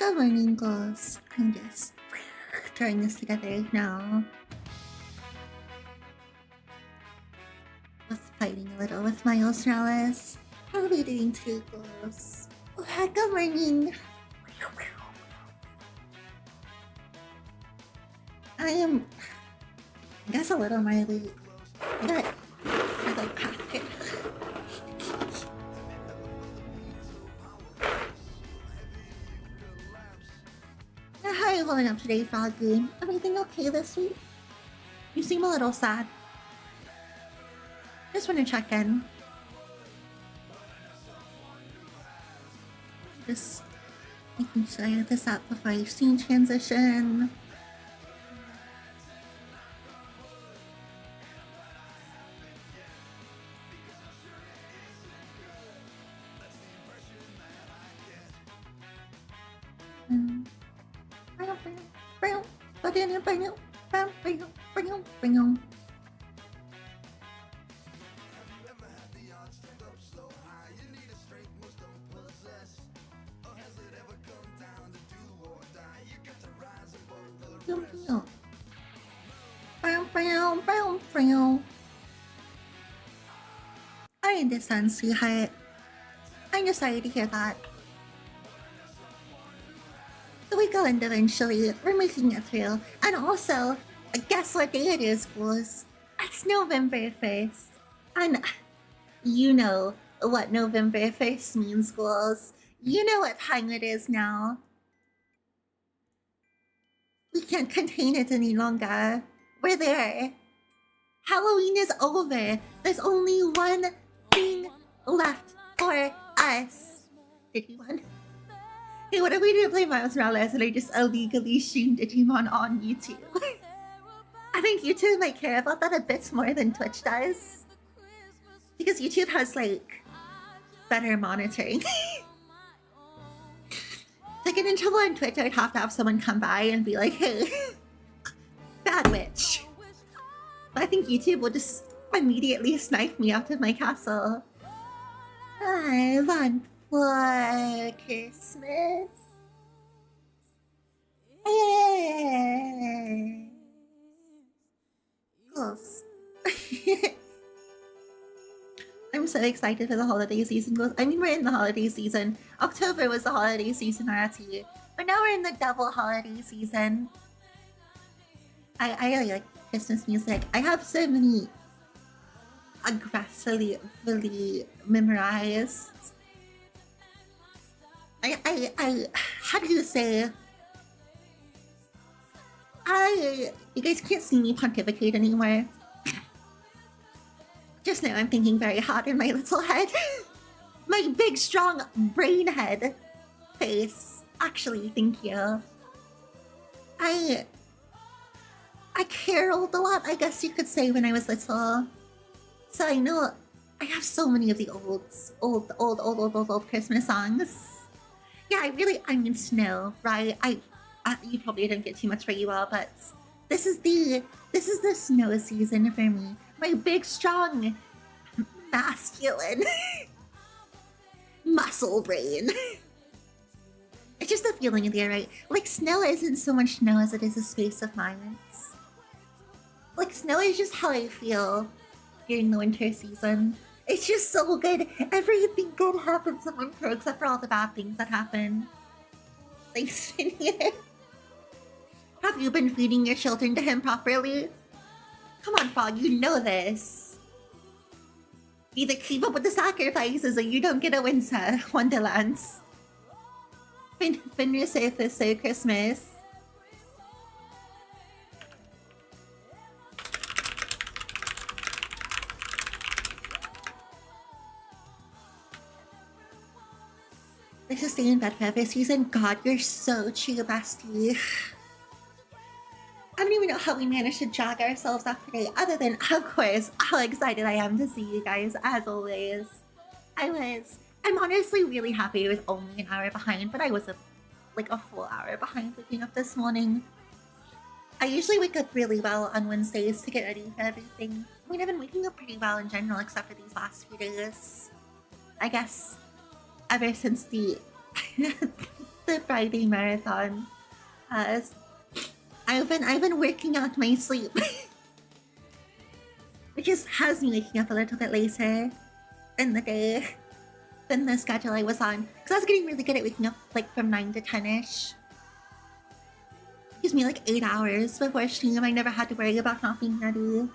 Good morning, girls. I'm just throwing this together now. Was fighting a little with Miles Morales. How are we doing today, girls? Oh, good morning. I guess a little more late. I got packet. How are you holding up today, Froggy? Everything okay this week? You seem a little sad. Just want to check in. Just making sure I get this up before I scene transition. I understand, sweetheart. I'm just sorry to hear that. We go and eventually. We're making it through. And also, guess what day it is, boys? It's November 1st. And you know what November 1st means, girls. You know what time it is now. We can't contain it any longer. We're there. Halloween is over. There's only one thing left for us. Digimon. Hey, what if we didn't play Miles Morales and I just illegally streamed Digimon on YouTube? I think YouTube might care about that a bit more than Twitch does. Because YouTube has, like, better monitoring. To get in trouble on Twitch, I'd have to have someone come by and be like, hey, bad witch. But I think YouTube will just immediately snipe me out of my castle. I want for Christmas. Yay! Close. I'm so excited for the holiday season. I mean, we're in the holiday season. October was the holiday season already, but now we're in the double holiday season. I really like Christmas music. I have so many aggressively memorized. How do you say? You guys can't see me pontificate anymore. Just now I'm thinking very hard in my little head. My big, strong brain head face. Actually, thank you. I caroled a lot, I guess you could say, when I was little. So I know I have so many of the old Christmas songs. Yeah, I mean, snow, right? You probably didn't get too much for you all, but this is the snow season for me. My big, strong, masculine muscle brain. It's just a feeling in the air, right? Like, snow isn't so much snow as it is a space of mind. Like, snow is just how I feel during the winter season. It's just so good. Everything good happens in winter except for all the bad things that happen. Thanks, Phineas. Have you been feeding your children to him properly? Come on, Frog, you know this. Either keep up with the sacrifices or you don't get a winter wonderlands. Finish safe this Christmas. This is staying in bed for every season. God, you're so true, bestie. I don't even know how we managed to jog ourselves up today, other than, of course, how excited I am to see you guys, as always. I'm honestly really happy I was only an hour behind, but I was like a full hour behind waking up this morning. I usually wake up really well on Wednesdays to get ready for everything. I mean, I've been waking up pretty well in general, except for these last few days. I guess ever since the the Friday marathon. Uh, I've been working out my sleep, which just has me waking up a little bit later in the day than the schedule I was on. Because I was getting really good at waking up like from 9 to 10ish. Gives me like 8 hours before stream. I never had to worry about not being ready.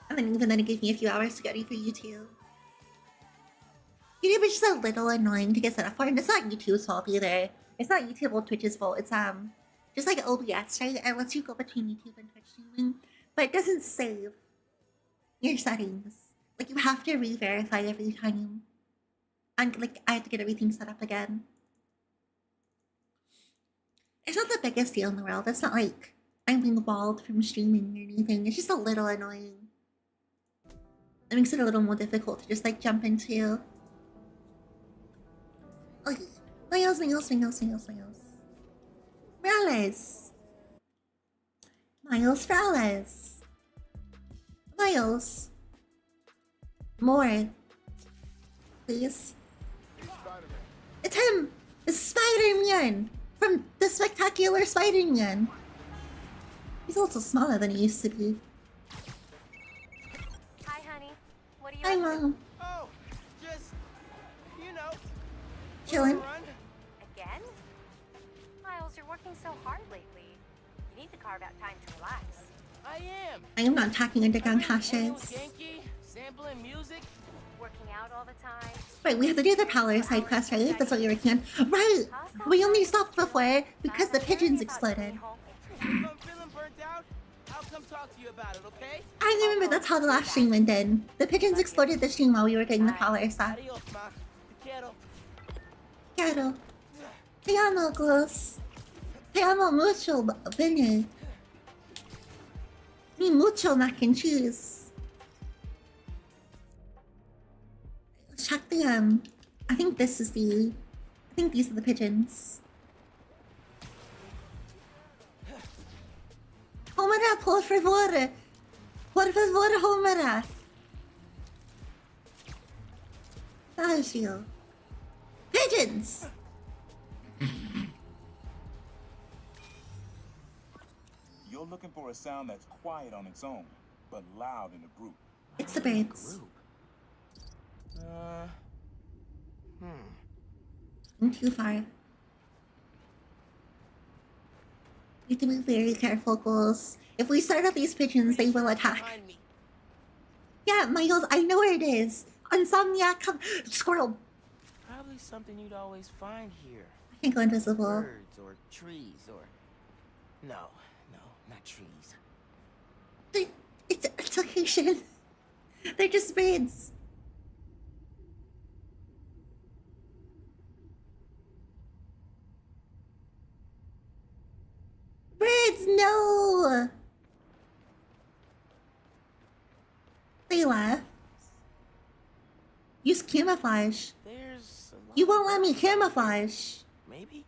And then even then it gave me a few hours to get ready for YouTube. YouTube is just a little annoying to get set up for, and it's not YouTube's fault either. It's not YouTube or Twitch's fault. It's just like OBS, right? It lets you go between YouTube and Twitch streaming, but it doesn't save your settings. Like you have to re-verify every time, and like I have to get everything set up again. It's not the biggest deal in the world. It's not like I'm being walled from streaming or anything. It's just a little annoying. It makes it a little more difficult to just like jump into. Okay. Miles. Miles. More. Please. It's him! It's Spider-Man! From the Spectacular Spider-Man! He's also smaller than he used to be. Hi, honey. What are you Hi, up to? Mom. Oh, just, you know, Chillin'. Again? Miles, you're working so hard lately. You need to carve out time to relax. I am. I am not talking underground Hanging hashes. with Genki, sampling music. Working out all the time. Right, we have to do the Prowler side quest, right? That's what you're working on. Right! We only stopped before because the pigeons exploded. If I'm feeling burnt out, I'll come talk to you about it, okay? I remember that's how the last stream ended. The pigeons exploded the stream while we were getting the Prowler stuff. Adios, ma. Te quiero. Quiero. Te amo, Glos. Te amo mucho, Vinny. Mi mucho mac and cheese. Check the, I think this is the... I think these are the pigeons. Homera, por favor. Por favor, Homera. Gracias. Pigeons! You're looking for a sound that's quiet on its own, but loud in a group. It's the birds. I'm too far. You have to be very careful, Ghouls. If we start up these pigeons, they will attack. Behind me. Yeah, Miles, I know where it is. Insomniac, come. Squirrel. Probably something you'd always find here. I can't go invisible. Birds or trees or... No, not trees. It's okay, Shin. They're just birds. Birds, no! They left. Use camouflage. There's a lot You of won't let me birds out here. camouflage. Maybe?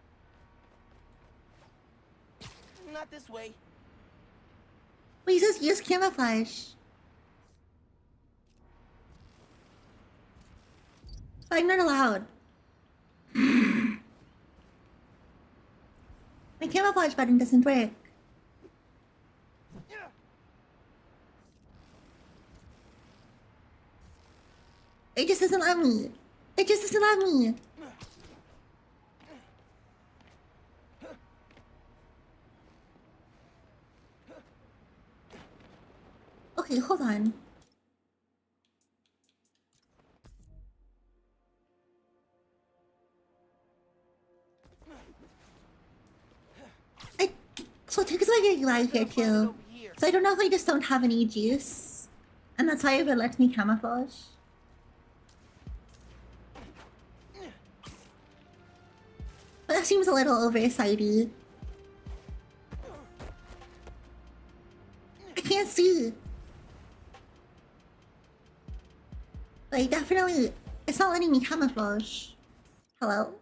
Not this way. Please just use camouflage. I'm not allowed. My camouflage button doesn't work. It just doesn't let me. It just doesn't let me. Okay, hold on. So it takes like a UI here too. So I don't know if I just don't have any juice. And that's why it would let me camouflage. But that seems a little oversighty. I can't see. Like, definitely, it's not letting me camouflage. Hello?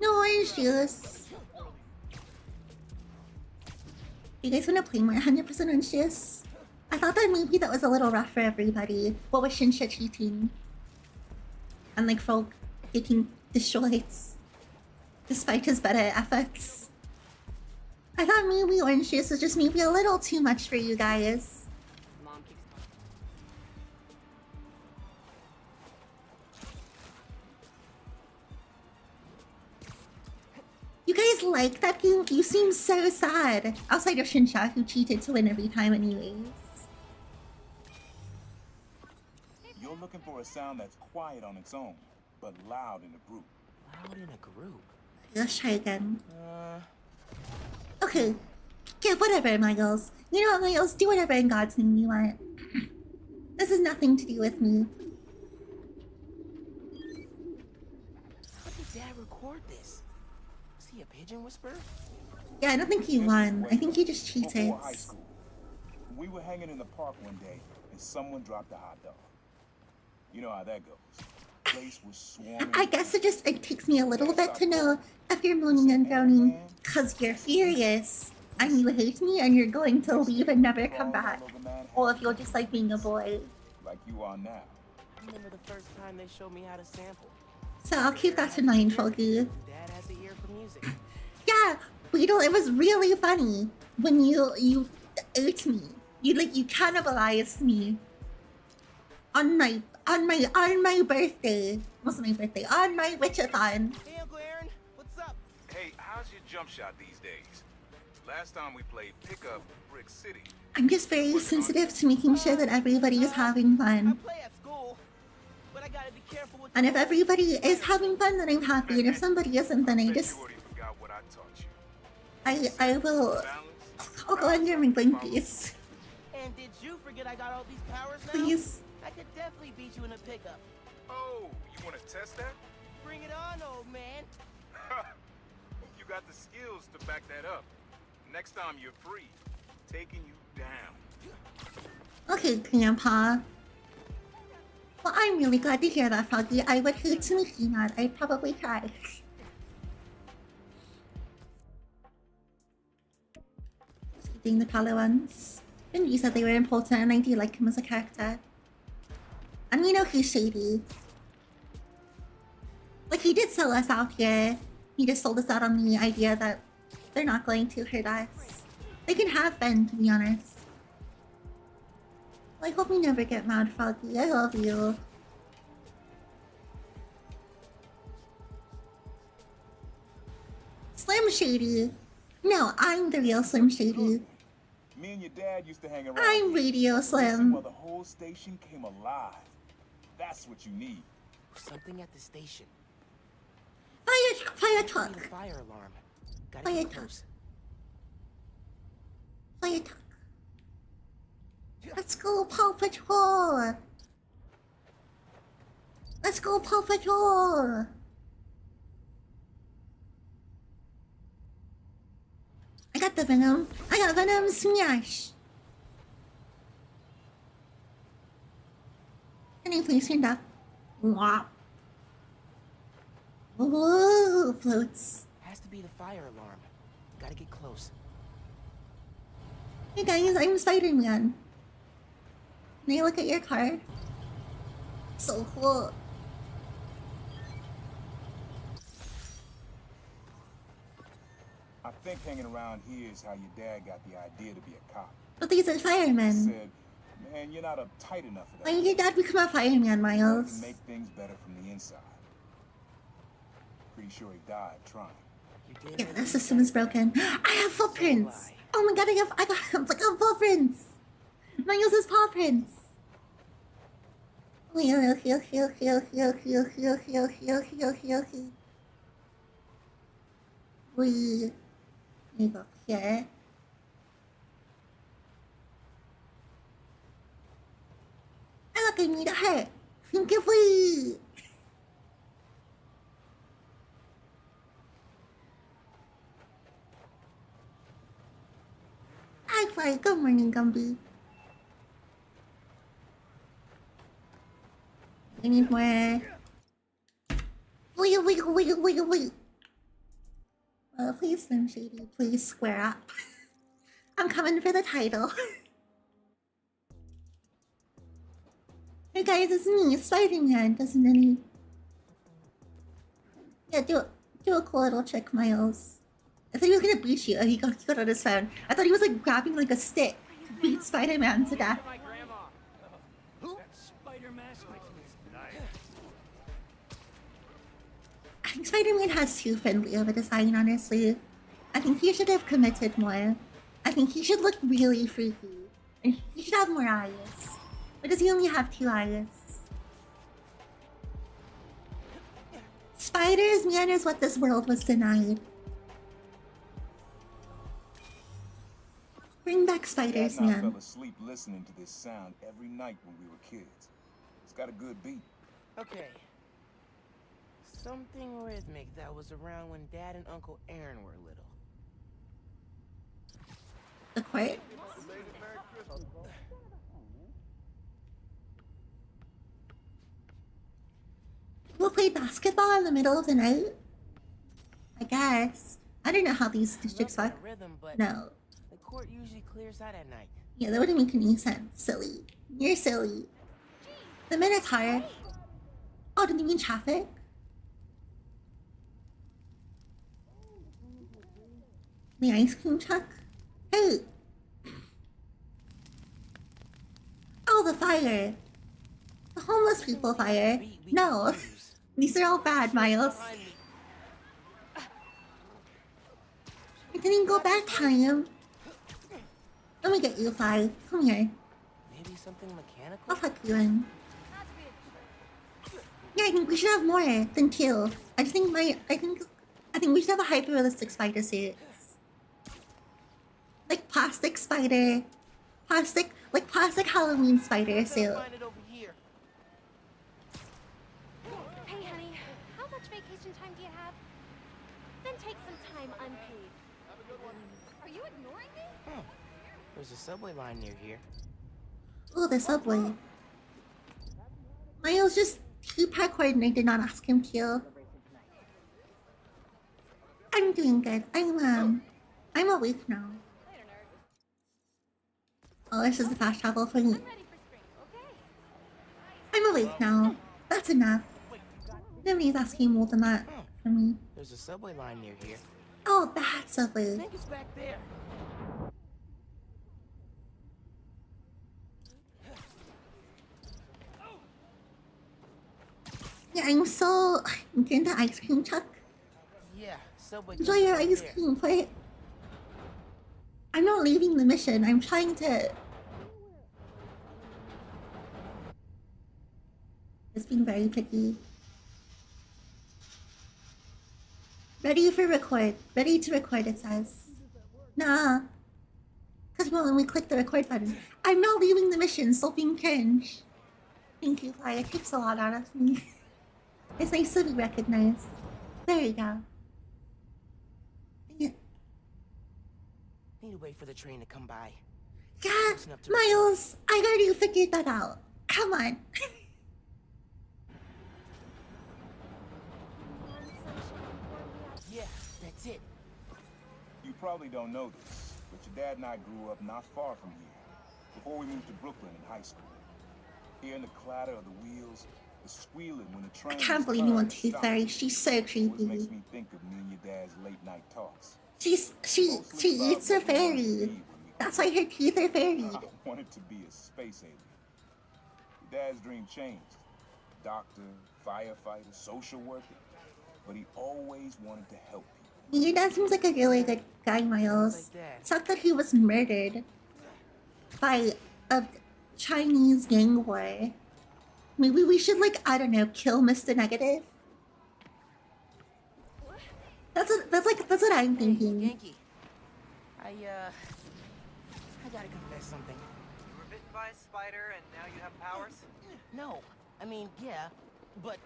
No orange juice. You guys want to play more 100% Unshius? I thought that maybe that was a little rough for everybody. What was Shinsha cheating? And like Frog getting destroyed despite his better efforts. I thought maybe Unshius was just maybe a little too much for you guys. Mom keeps You guys like that game? You seem so sad. Outside of Shinsha, who cheated to win every time anyways. You're looking for a sound that's quiet on its own, but loud in a group. loud in a group. Let's try again. Okay. Yeah, whatever, my girls. You know what, my girls? Do whatever in God's name you want. This has nothing to do with me. How did Dad record this? Was he a pigeon whisperer? Yeah, I don't think he won. I think he just cheated. Before high school, we were hanging in the park one day, and someone dropped a hot dog. You know how that goes. Place was swarming. I guess it takes me a little bit to know if you're moaning and groaning because you're furious and you hate me and you're going to leave and never come back. Or if you're just like being a boy. Like you are now. I remember the first time they showed me how to sample. So I'll keep that in mind, Foggy. Dad has an ear for music. Yeah, Weedle, it was really funny when you ate me. You cannibalized me on my birthday. What's my birthday? On my witchathon. Hey, Uncle Aaron, what's up? Hey, how's your jump shot these days? Last time we played pickup Brick City. I'm just very sensitive to making sure that everybody is having I fun. play at school, but I gotta be careful with And if everybody is having fun, then I'm happy. And if somebody isn't, then I Bet just you already forgot what I taught you. I will Balance. I'll go under my blankies. And did you forget I got all these powers now? Please. I could definitely beat you in a pickup. Oh, you want to test that? Bring it on, old man. You got the skills to back that up. Next time you're free, taking you down. Okay, Grandpa. Well, I'm really glad to hear that, Froggy. I would hate to meet you not. I'd probably cry. Doing the color ones. And you said they were important and I do like him as a character. And we know he's shady. Like, he did sell us out here. He just sold us out on the idea that they're not going to hurt us. They can have fun, to be honest. Well, I hope you never get mad, Froggy. I love you. Slim Shady. No, I'm the real Slim Shady. Me and your dad used to hang around. I'm Radio Listen Slim. while the whole station came alive. That's what you need. Something at the station. Fire Maybe talk. the fire alarm. Gotta Fire get talk. close. Fire talk. Let's go Paw Patrol. Let's go Paw Patrol. I got the Venom. I got Venom Smash. Can you please stand up? Wah. Ooh, floats. Has to be the fire alarm. Gotta get close. Hey guys, I'm Spider-Man. Can I look at your car? So cool. I think hanging around here is how your dad got the idea to be a cop. But these are He firemen. said, man, you're not uptight enough for Why that. did your dad become a fireman, You Miles? can make things better from the inside. Pretty sure he died trying. You did Yeah, it. the system is broken. I have footprints! Oh my god, I got like footprints! Miles' paw prints! Heal. We go here. I look, I need a heart. Think of we. Hi, Fly. Good morning, Gumby. I need more. Wait. Please, Slim Shady, please square up. I'm coming for the title. Hey guys, it's me, Spider-Man. Doesn't any... Yeah, do a cool little trick, Miles. I thought he was gonna beat you. Oh, he got on his phone. I thought he was like grabbing like a stick to beat Spider-Man to death. My grandma. That spider mask makes me nice. I think Spider-Man has too friendly of a design, honestly. I think he should have committed more. I think he should look really freaky. And he should have more eyes. Or does he only have 2 eyes? Spiders, man, is what this world was denied. Bring back spiders, Dad and I man. fell asleep listening to this sound every night when we were kids. It's got a good beat. Okay. Something rhythmic that was around when Dad and Uncle Aaron were little. The court? We'll play basketball in the middle of the night? I guess. I don't know how these districts Love work. that rhythm, but No. the court usually clears out at night. Yeah, that wouldn't make any sense. Silly. You're silly. The Minotaur. Oh, did you mean traffic? The ice cream truck? Hey! Oh, the fire. The homeless people fire. We No. can use. These are all bad, Miles. Behind me. I didn't go back time. Let me get you, Fly. Come here. Maybe something mechanical? I'll fuck you in. Yeah, I think we should have more than 2. I think we should have a hyper realistic spider suit. Like plastic spider. Plastic Halloween spider suit. Find it over here. Hey, honey, how much vacation time do you have? Then take some time unpaid. Are you ignoring me? There's a subway line near here. Oh, the subway. Miles just too parkour and I did not ask him to. I'm doing good. I'm awake now. Later, nerd. Oh, this is the fast travel for me. I'm ready for spring, okay? I'm awake now. That's enough. Nobody's asking more than that from me. There's a subway line near here. Oh, that I subway. think it's back there. Yeah, I'm so getting the ice cream truck. Yeah, subway. Enjoy goes your right ice there. cream, plate. I'm not leaving the mission. I'm trying to. It's being very picky. Ready for record. Ready to record, it says. Nah. Because when we click the record button, I'm not leaving the mission, so being cringe. Thank you, Fly. It takes a lot out of me. It's nice to be recognized. There you go. Yeah, Need to wait for the train to come by. yeah, Miles, I already figured that out. Come on. Yeah, that's it. You probably don't know this, but your dad and I grew up not far from here, before we moved to Brooklyn in high school. Hearing the clatter of the wheels, the squealing when the train I can't was believe you want turned Tooth and Fairy. stopped She's so always makes creepy. me think of me and your dad's late night talks. She Mostly about eats her what we wanted to be fairy. when we That's why her teeth are fairy. I wanted to be a space alien. Your dad's dream changed. Doctor, firefighter, social worker. But he always wanted to help people. Your dad seems like a really good guy, Miles. Like that. Sucked that he was murdered by a Chinese gang war. Maybe we should, like, I don't know, kill Mr. Negative. That's what I'm thinking. Yankee. I gotta confess something. You were bitten by a spider and now you have powers? No, I mean, yeah, but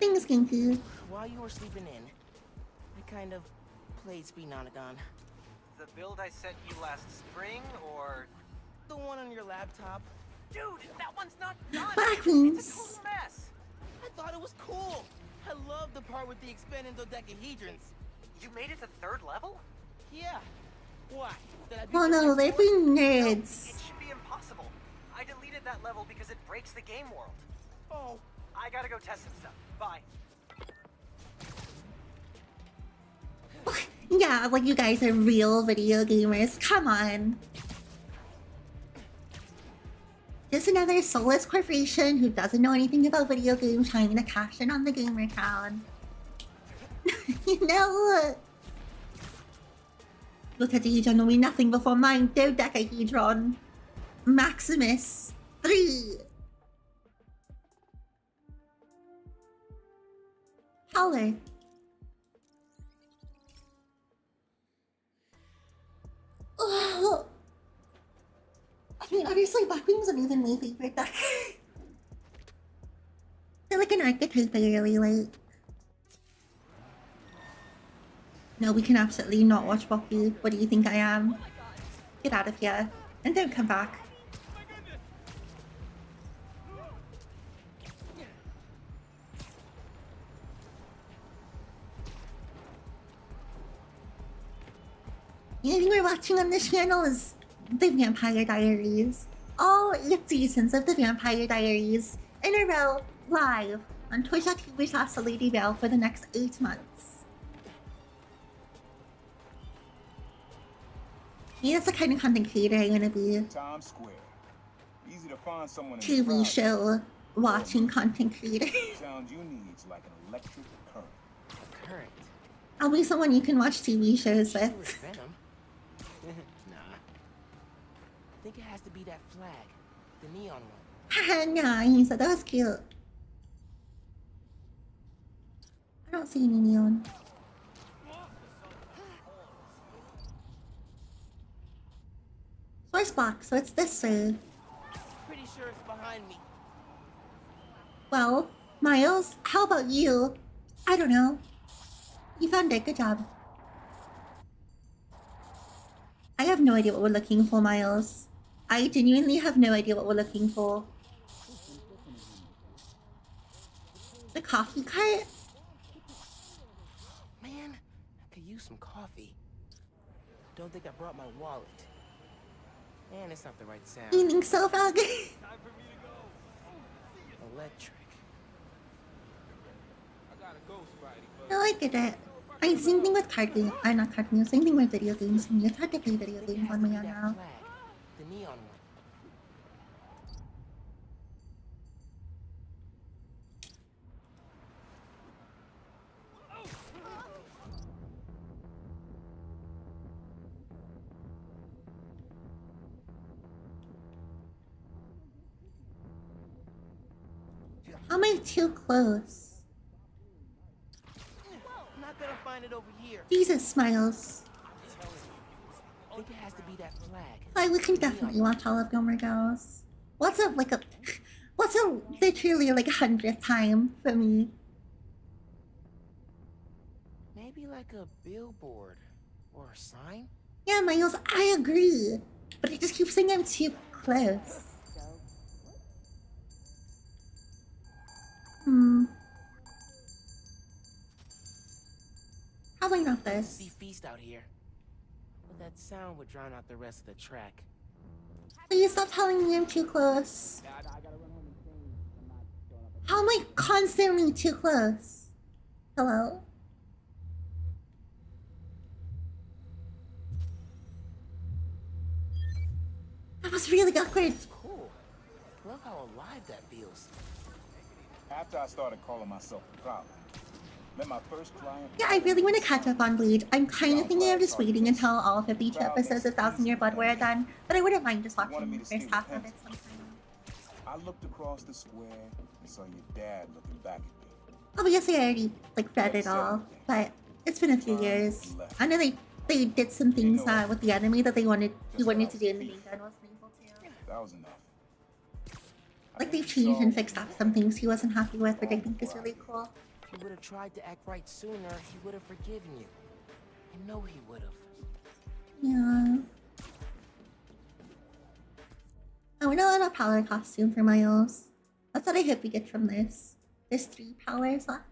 Thanks, Genki. while you were sleeping in, I kind of played Speednonagon. The build I sent you last spring, or... The one on your laptop. Dude, that one's not done! Black It's Wings. a total mess! I thought it was cool. I love the part with the expanding dodecahedrons. You made it to 3rd level? Yeah, Why? Did I beat Oh you no, like they're sport? being No, nerds. it should be impossible. I deleted that level because it breaks the game world. Oh, I gotta go test some stuff. Bye. Yeah, like you guys are real video gamers. Come on. Just another soulless corporation who doesn't know anything about video games trying to cash in on the gamer crowd. You know, Dodecahedron will be nothing before mine, Dodecahedron. Maximus 3. Howler. Oh. I mean, honestly, Blackwing's not even my favorite deck. They're like an archetype I really like. No, we can absolutely not watch Bucky. What do you think I am? Get out of here. And don't come back. Anything we're watching on this channel is The Vampire Diaries. All 8 seasons of The Vampire Diaries in a row, live on twitch.tv/LadyBell for the next 8 months. Yeah, that's the kind of content creator I want to be. Times Square. Easy to find someone in the TV crowd. show watching content creator. Sound you need is like an electric current. current. I'll be someone you can watch TV shows Sure, it's with. Venom. Nah. I think it has to be that flag. The neon one. Haha, nah, he said that was cute. I don't see any neon. Source box, so it's this way. Pretty sure it's behind me. Well, Miles, how about you? I don't know. You found it, good job. I have no idea what we're looking for, Miles. I genuinely have no idea what we're looking for. The coffee cart? Man, I could use some coffee. Don't think I brought my wallet. And it's not the right sound. You think so, Frog? Electric. No, I get it. I same thing with card games. Not card games. Same thing with video games. I mean, it's hard to play video games on my own now. Flag. The neon one. How am I too close? Not gonna find it over here. Jesus, Miles. I think it has to be that flag. Like, we can definitely watch all of Gomer Girls. What's a literally like 100th time for me? Maybe like a billboard or a sign? Yeah, Miles, I agree. But I just keep saying I'm too close. Probably not See this. feast out here. But that sound would drown out the rest of the track. Please stop telling me I'm too close. How am I constantly too close? Hello? That was really awkward. It's cool. Love how alive that feels. After I started calling myself the problem, met my first client. Yeah, I really want to catch up on Bleach. I'm kind of thinking of just waiting until all 52 episodes of 1,000 Year Blood were done, but I wouldn't mind just watching the first half of it sometime. I looked across the square and saw your dad looking back at me. Obviously, I already read it all, but it's been a few years. I know they did some things with the anime that he wanted to do in the manga and wasn't able to. That was enough. Like they've changed and fixed up some things he wasn't happy with, which I think is really cool. If he would have tried to act right sooner, he would have forgiven you. I know he would have. Yeah. I want a little power costume for Miles. That's what I hope we get from this. There's 3 power slots.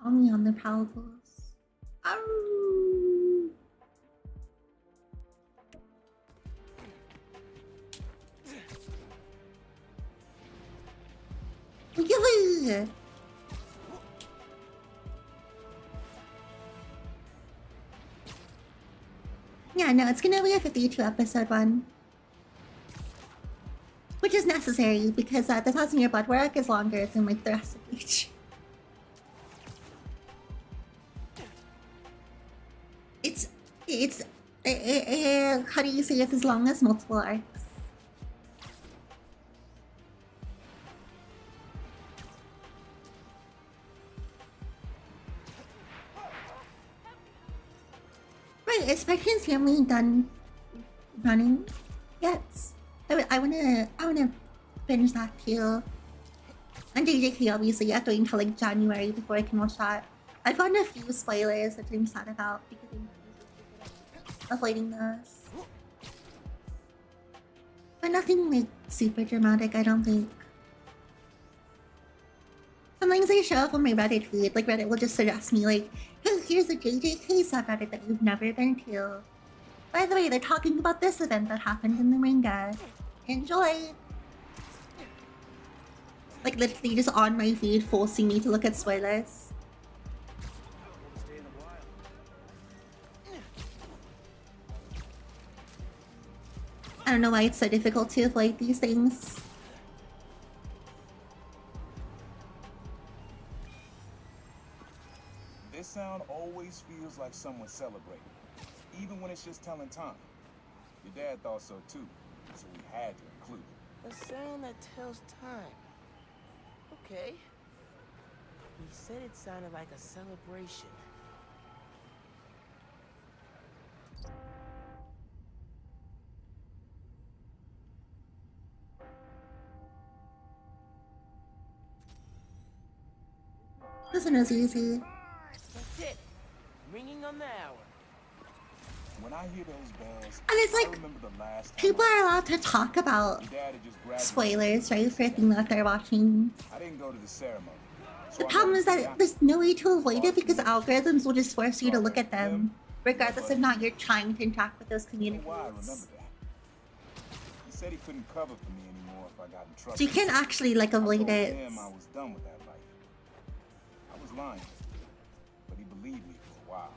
Call me on the power pulse. Ow! Yoo-hoo! Yeah, no, it's gonna be a 52 episode one. Which is necessary because the 1,000 Year Blood Work is longer than like the rest of Bleach. It's how do you say it's as long as multiple arcs? Right, is Spectre's family done running yet? I wanna finish that too. And JJK obviously you have to wait until like January before I can watch that. I've gotten a few spoilers that I'm sad about because I'm avoiding those. But nothing like super dramatic, I don't think. Sometimes they show up on my Reddit feed, like Reddit will just suggest me like, hey, here's a JJK subreddit that you've never been to. By the way, they're talking about this event that happened in the manga. Enjoy! Like literally just on my feed forcing me to look at spoilers. I don't know why it's so difficult to avoid these things. This sound always feels like someone celebrating, even when it's just telling time. Your dad thought so too, so we had to include it. A sound that tells time. Okay. He said it sounded like a celebration. This one is easy. That's it. Ringing on the hour. When I hear those bells, And it's I like, remember the last time people are allowed to talk about Your dad had just graduated. spoilers, right, for a thing that they're watching. I didn't go to the ceremony. The problem is that there's no way to avoid it because algorithms will just force you to look at them, regardless of not you're trying to interact with those communities. Why I remember that. He said he couldn't cover for me anymore if I got in trouble. So you can't actually like avoid I it. told him I was done with that life. I was lying, but he believed me for a while,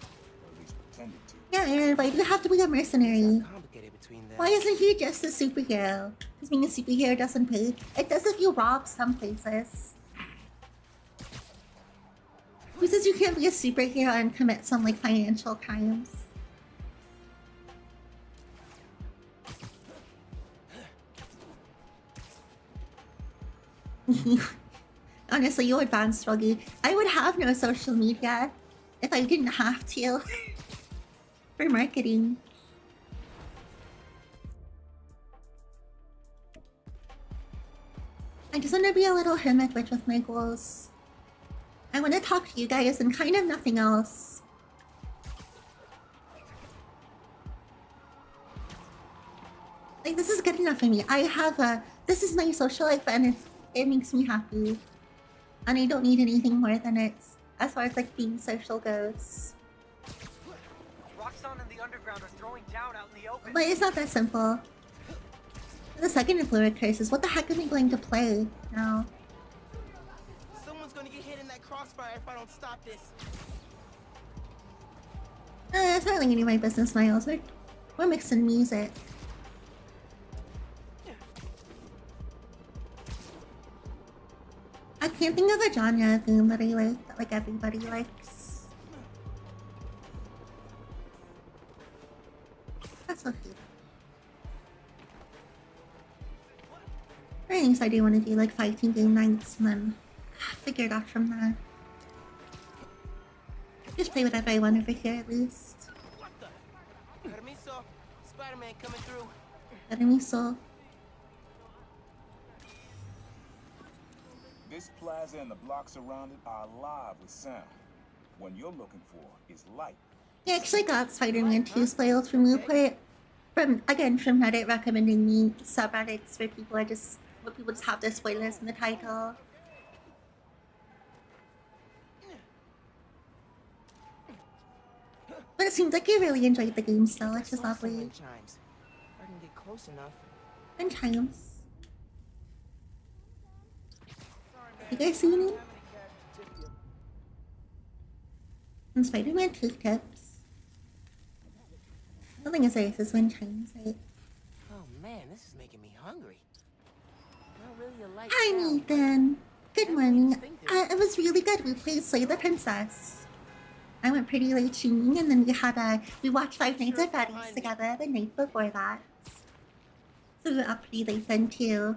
or at least pretended to. Yeah, and why do you have to be a mercenary? Complicated between them. Why isn't he just a superhero? Because being a superhero doesn't pay. It does if you rob some places. Who says you can't be a superhero and commit some like financial crimes? Honestly, you advanced Froggy. I would have no social media if I didn't have to for marketing. I just want to be a little hermit witch with my goals. I want to talk to you guys and kind of nothing else. Like, this is good enough for me. I have a... This is my social life and it makes me happy. And I don't need anything more than it as far as, like, being social goes. Roxanne and the underground are throwing down out in the open. But it's not that simple. The second influence curses. What the heck am I going to play now? Someone's gonna get hit in that crossfire if I don't stop this. It's not really any of my business, Miles. We're mixing music. I can't think of a genre of game that I like, that like everybody likes. That's so cute. I I do want to do like fighting game nights and then figure it out from there. Just play whatever I want over here at least. What the? Permiso. Spider-Man coming through. Permiso. This plaza and the blocks around it are alive with sound. What you're looking for is light. I actually got Spider-Man 2 spoiled from Newport. From Reddit recommending me subreddits where people just have their spoilers in the title. But it seems like you really enjoyed the game still, which is lovely. Chimes. I can get close enough. And chimes. You guys seen it? And Spider-Man tooth tips. Nothing is racist when Chinese, right? Oh man, this is making me hungry. Not really a light Hi, sound, but Nathan. Good definitely morning. distinctive. It was really good. We played Slay the Princess. I went pretty late streaming, and then we watched Five Nights at Freddy's together the night before that. So we were up pretty late then too.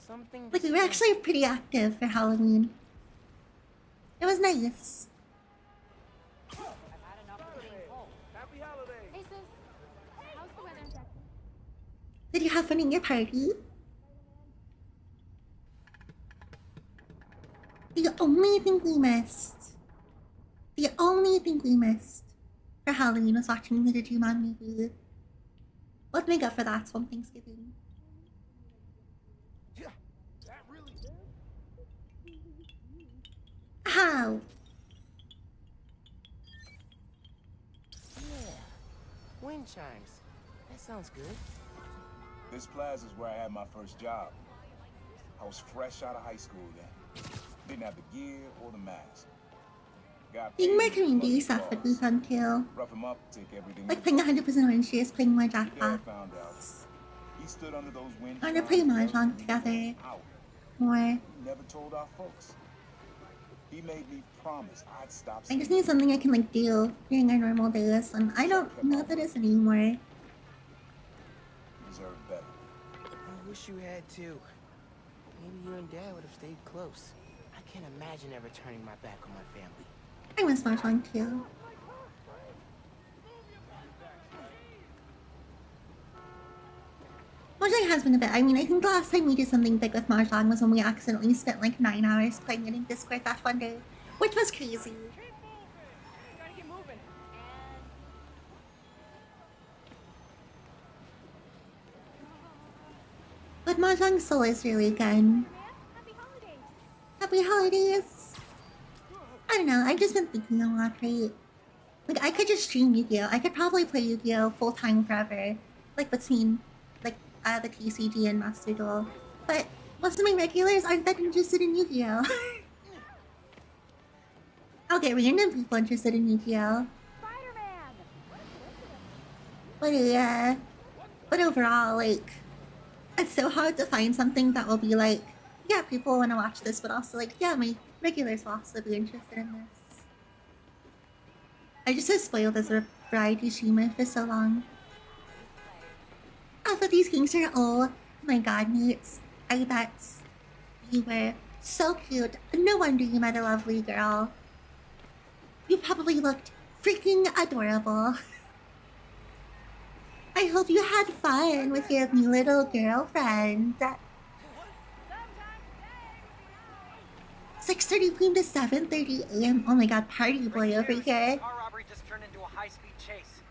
Something Like we were actually pretty active for Halloween. It was nice. Hey sis, how's the weather in Texas? Did you have fun in your party? The only thing we missed for Halloween was watching the Digimon movie. Let's make up for that on Thanksgiving. Yeah, that really. How? Yeah. Wind chimes. That sounds good. This plaza is where I had my first job. I was fresh out of high school then. Didn't have the gear or the mask. Got Being more paid community for stuff would be calls. fun too. Rough him up, take everything. Like playing 100% Orange Juice, playing more Dad Jackpot. found out. He stood under those wind I wanna play chimes Mahjong for together. an hour. More. He never told our folks. He made me promise I'd stop. I just need something I can like do during our normal days, and I don't know if that is anymore. You deserve better. I wish you had too. Maybe you and Dad would have stayed close. I can't imagine ever turning my back on my family. I miss Mahjong too. Mahjong has been a bit. I mean, I think the last time we did something big with Mahjong was when we accidentally spent like 9 hours playing it in Discord that one day, which was crazy. Gotta get moving. But Mahjong still is really good. Man, happy holidays. Happy holidays! I don't know, I've just been thinking a lot, right? Like, I could just stream Yu-Gi-Oh! I could probably play Yu-Gi-Oh! Full-time forever. Like, between, like, the TCG and Master Duel. But most of my regulars aren't that interested in Yu-Gi-Oh! I'll get random people interested in Yu-Gi-Oh! Spider-Man. But overall, like, it's so hard to find something that will be like, yeah, people want to watch this, but also like, yeah, my regulars will also be interested in this. I just so spoiled as a variety streamer for so long. I thought these kings are oh my god, mates. I bet you were so cute. No wonder you met a lovely girl. You probably looked freaking adorable. I hope you had fun with your new little girlfriend. 6:30 p.m. to 7:30 a.m. Oh my god, party boy over here. Car robbery just turned into a high-speed chase.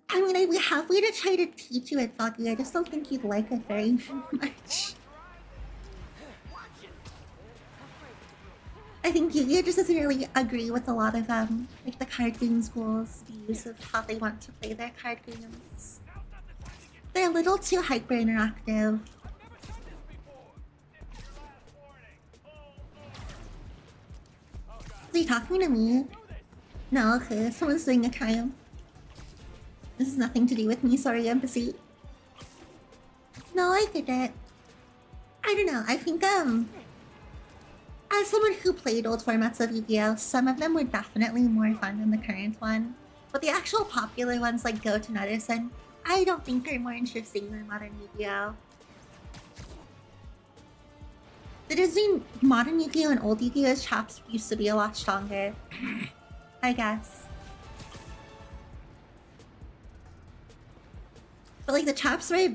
I mean, I'd be happy to try to teach you it, Foggy. I just don't think you'd like it very much. I think Yu-Gi-Oh just doesn't really agree with a lot of like the card game schools' views of how they want to play their card games. They're a little too hyper interactive. Are you talking to me? No, okay, someone's doing a crime. This has nothing to do with me, sorry, embassy. No, I get it. I don't know, I think as someone who played old formats of Yu-Gi-Oh, some of them were definitely more fun than the current one. But the actual popular ones like Go to Medicine, I don't think are more interesting than modern Yu-Gi-Oh. The Disney modern Yu-Gi-Oh and old Yu-Gi-Oh's chops used to be a lot stronger. I guess. But like the chops were...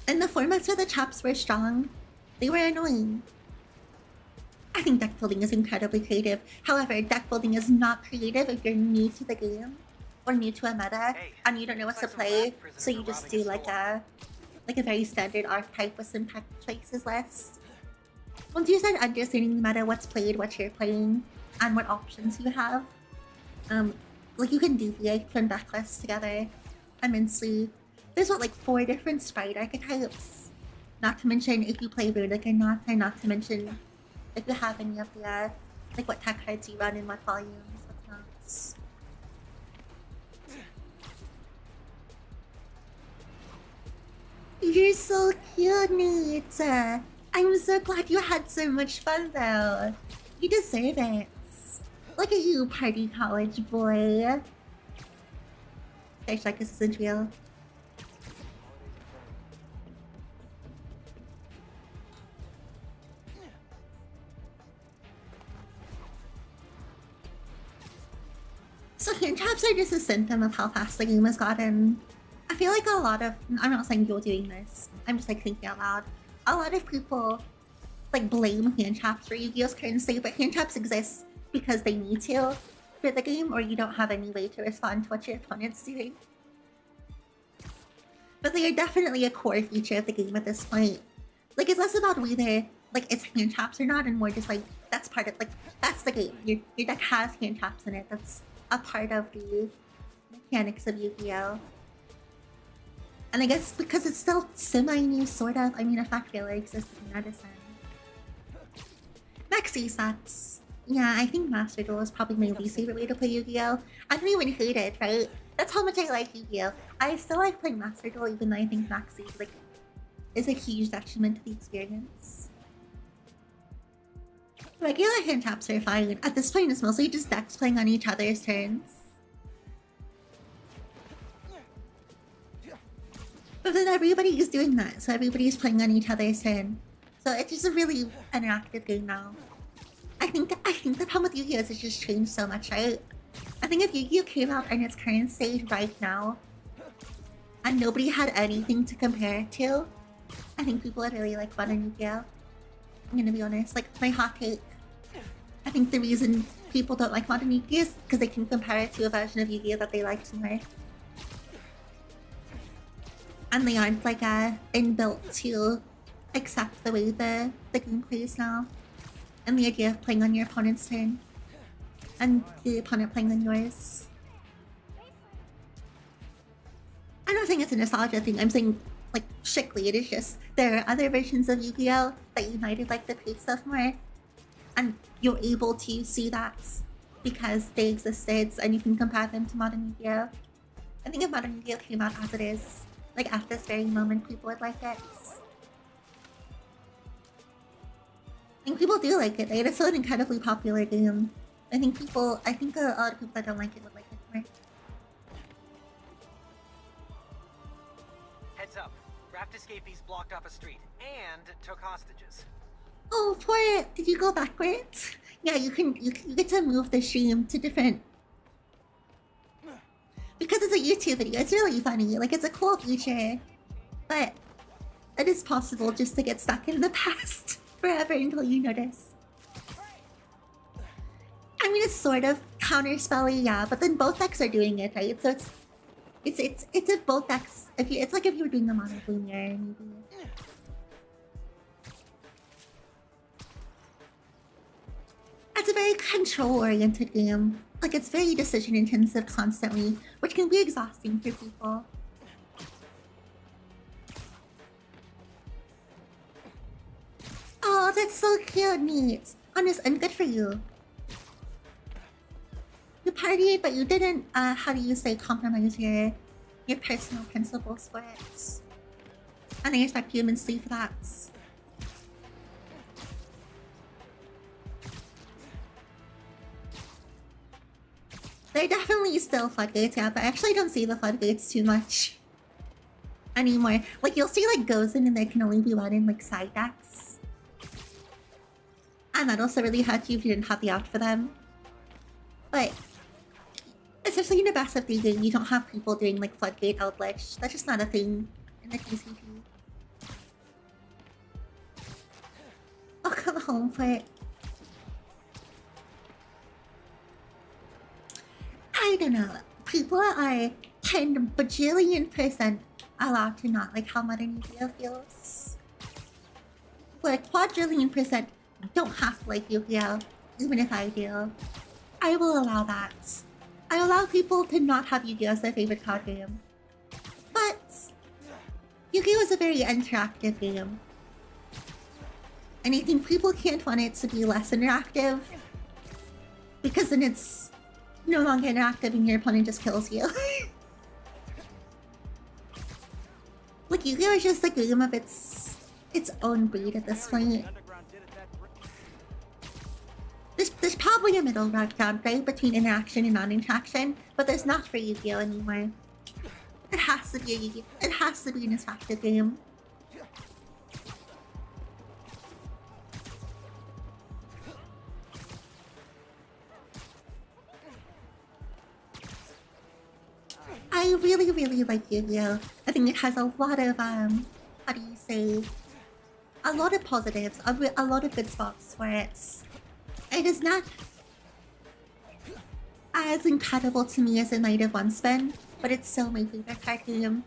in the formats where the chops were strong, they were annoying. I think deck building is incredibly creative. However, deck building is not creative if you're new to the game or new to a meta and you don't know what to play, so you just do like a very standard archetype with some choices list. Once you start understanding the meta, what's played, what you're playing, and what options you have, like you can deviate from deck lists together immensely. There's what, like 4 different sprite archetypes. Not to mention if you play Runic or not, and not to mention if you have any of the like what tech cards you run in what volumes, what mounts. You're so cute, Nate. I'm so glad you had so much fun though. You deserve it. Look at you, party college boy. Fish like this isn't real. So hand traps are just a symptom of how fast the game has gotten. I feel like a lot of, I'm not saying you're doing this, I'm just like thinking out loud. A lot of people like blame hand traps for Yu-Gi-Oh's current state, but hand traps exist because they need to for the game, or you don't have any way to respond to what your opponent's doing. But they are definitely a core feature of the game at this point. Like, it's less about whether like it's hand traps or not, and more just like that's part of like that's the game. Your deck has hand traps in it. That's a part of the mechanics of Yu-Gi-Oh! And I guess because it's still semi-new, sort of. I mean, if that really existed in Edison. Maxi sucks. Yeah, I think Master Duel is probably my least favorite way to play Yu-Gi-Oh! I don't even hate it, right? That's how much I like Yu-Gi-Oh! I still like playing Master Duel, even though I think Maxi like is a huge detriment to the experience. Regular hand traps are fine. At this point, it's mostly just decks playing on each other's turns. But then everybody is doing that, so everybody's playing on each other's turn. So it's just a really interactive game now. I think the problem with Yu-Gi-Oh! Is it's just changed so much, right? I think if Yu-Gi-Oh! Came out in its current state right now, and nobody had anything to compare it to, I think people would really like modern Yu-Gi-Oh! I'm gonna be honest, like my hot take. I think the reason people don't like modern Yu-Gi-Oh! Is because they can compare it to a version of Yu-Gi-Oh! That they liked more. And they aren't like inbuilt to accept the way the game plays now. And the idea of playing on your opponent's turn. And the opponent playing on yours. I'm not saying it's a nostalgia thing, I'm saying like strictly it is just there are other versions of Yu-Gi-Oh! That you might have liked the play stuff more. And you're able to see that because they existed and you can compare them to modern Yu-Gi-Oh! I think if modern Yu-Gi-Oh! Came out as it is, like at this very moment, people would like it. I think people do like it, right? It's still an incredibly popular game. I think a lot of people that don't like it would like it more. Heads up. Raft escapees blocked off a street and took hostages. Oh, poor it. Did you go backwards? Yeah, you get to move the stream to different. Because it's a YouTube video, it's really funny. Like, it's a cool feature. But it is possible just to get stuck in the past forever until you notice. I mean, it's sort of counterspelly, yeah, but then both decks are doing it, right? So it's if both decks, it's like if you were doing the mono blue mirror, maybe. It's a very control-oriented game. Like, it's very decision-intensive constantly, which can be exhausting for people. Oh, that's so cute, neat. Honest, and good for you. You partied, but you didn't, how do you say, compromise your personal principles for it. And I respect you immensely for that. There are definitely still floodgates, yeah, but I actually don't see the floodgates too much anymore. Like, you'll see, like, Gozen and there can only be one in, like, side decks. And that also really hurt you if you didn't have the out for them. But, especially in the best of 3 game, you don't have people doing, like, floodgate outledge. That's just not a thing in the TCG. I'll come home for it. I don't know. People are 10 bajillion% allowed to not like how modern Yu-Gi-Oh! Feels. But quadrillion% don't have to like Yu-Gi-Oh! Even if I do. I will allow that. I allow people to not have Yu-Gi-Oh! As their favorite card game. But Yu-Gi-Oh! Is a very interactive game. And I think people can't want it to be less interactive, because then it's no longer interactive and your opponent just kills you. Like, Yu-Gi-Oh! Is just a game of its own breed at this point. There's probably a middle ground, right, between interaction and non-interaction, but there's not for Yu-Gi-Oh! Anymore. It has to be a Yu-Gi-Oh! It has to be an interactive game. I really, really like Yu-Gi-Oh! I think it has a lot of, how do you say? A lot of positives, a lot of good spots where it is not as incredible to me as it might have once been, but it's still my favorite card game.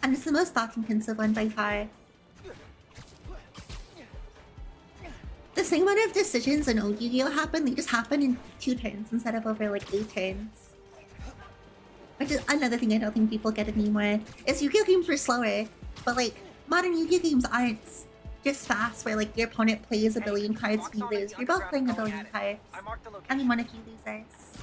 And it's the most thought-intensive one by far. The same amount of decisions in old Yu-Gi-Oh! Happen, they just happen in 2 turns instead of over like 8 turns. Which is another thing I don't think people get anymore. Is Yu-Gi-Oh! Games were slower, but like modern Yu-Gi-Oh! Games aren't just fast where like your opponent plays a billion cards and you lose. You're both playing a billion cards. And then one of you loses.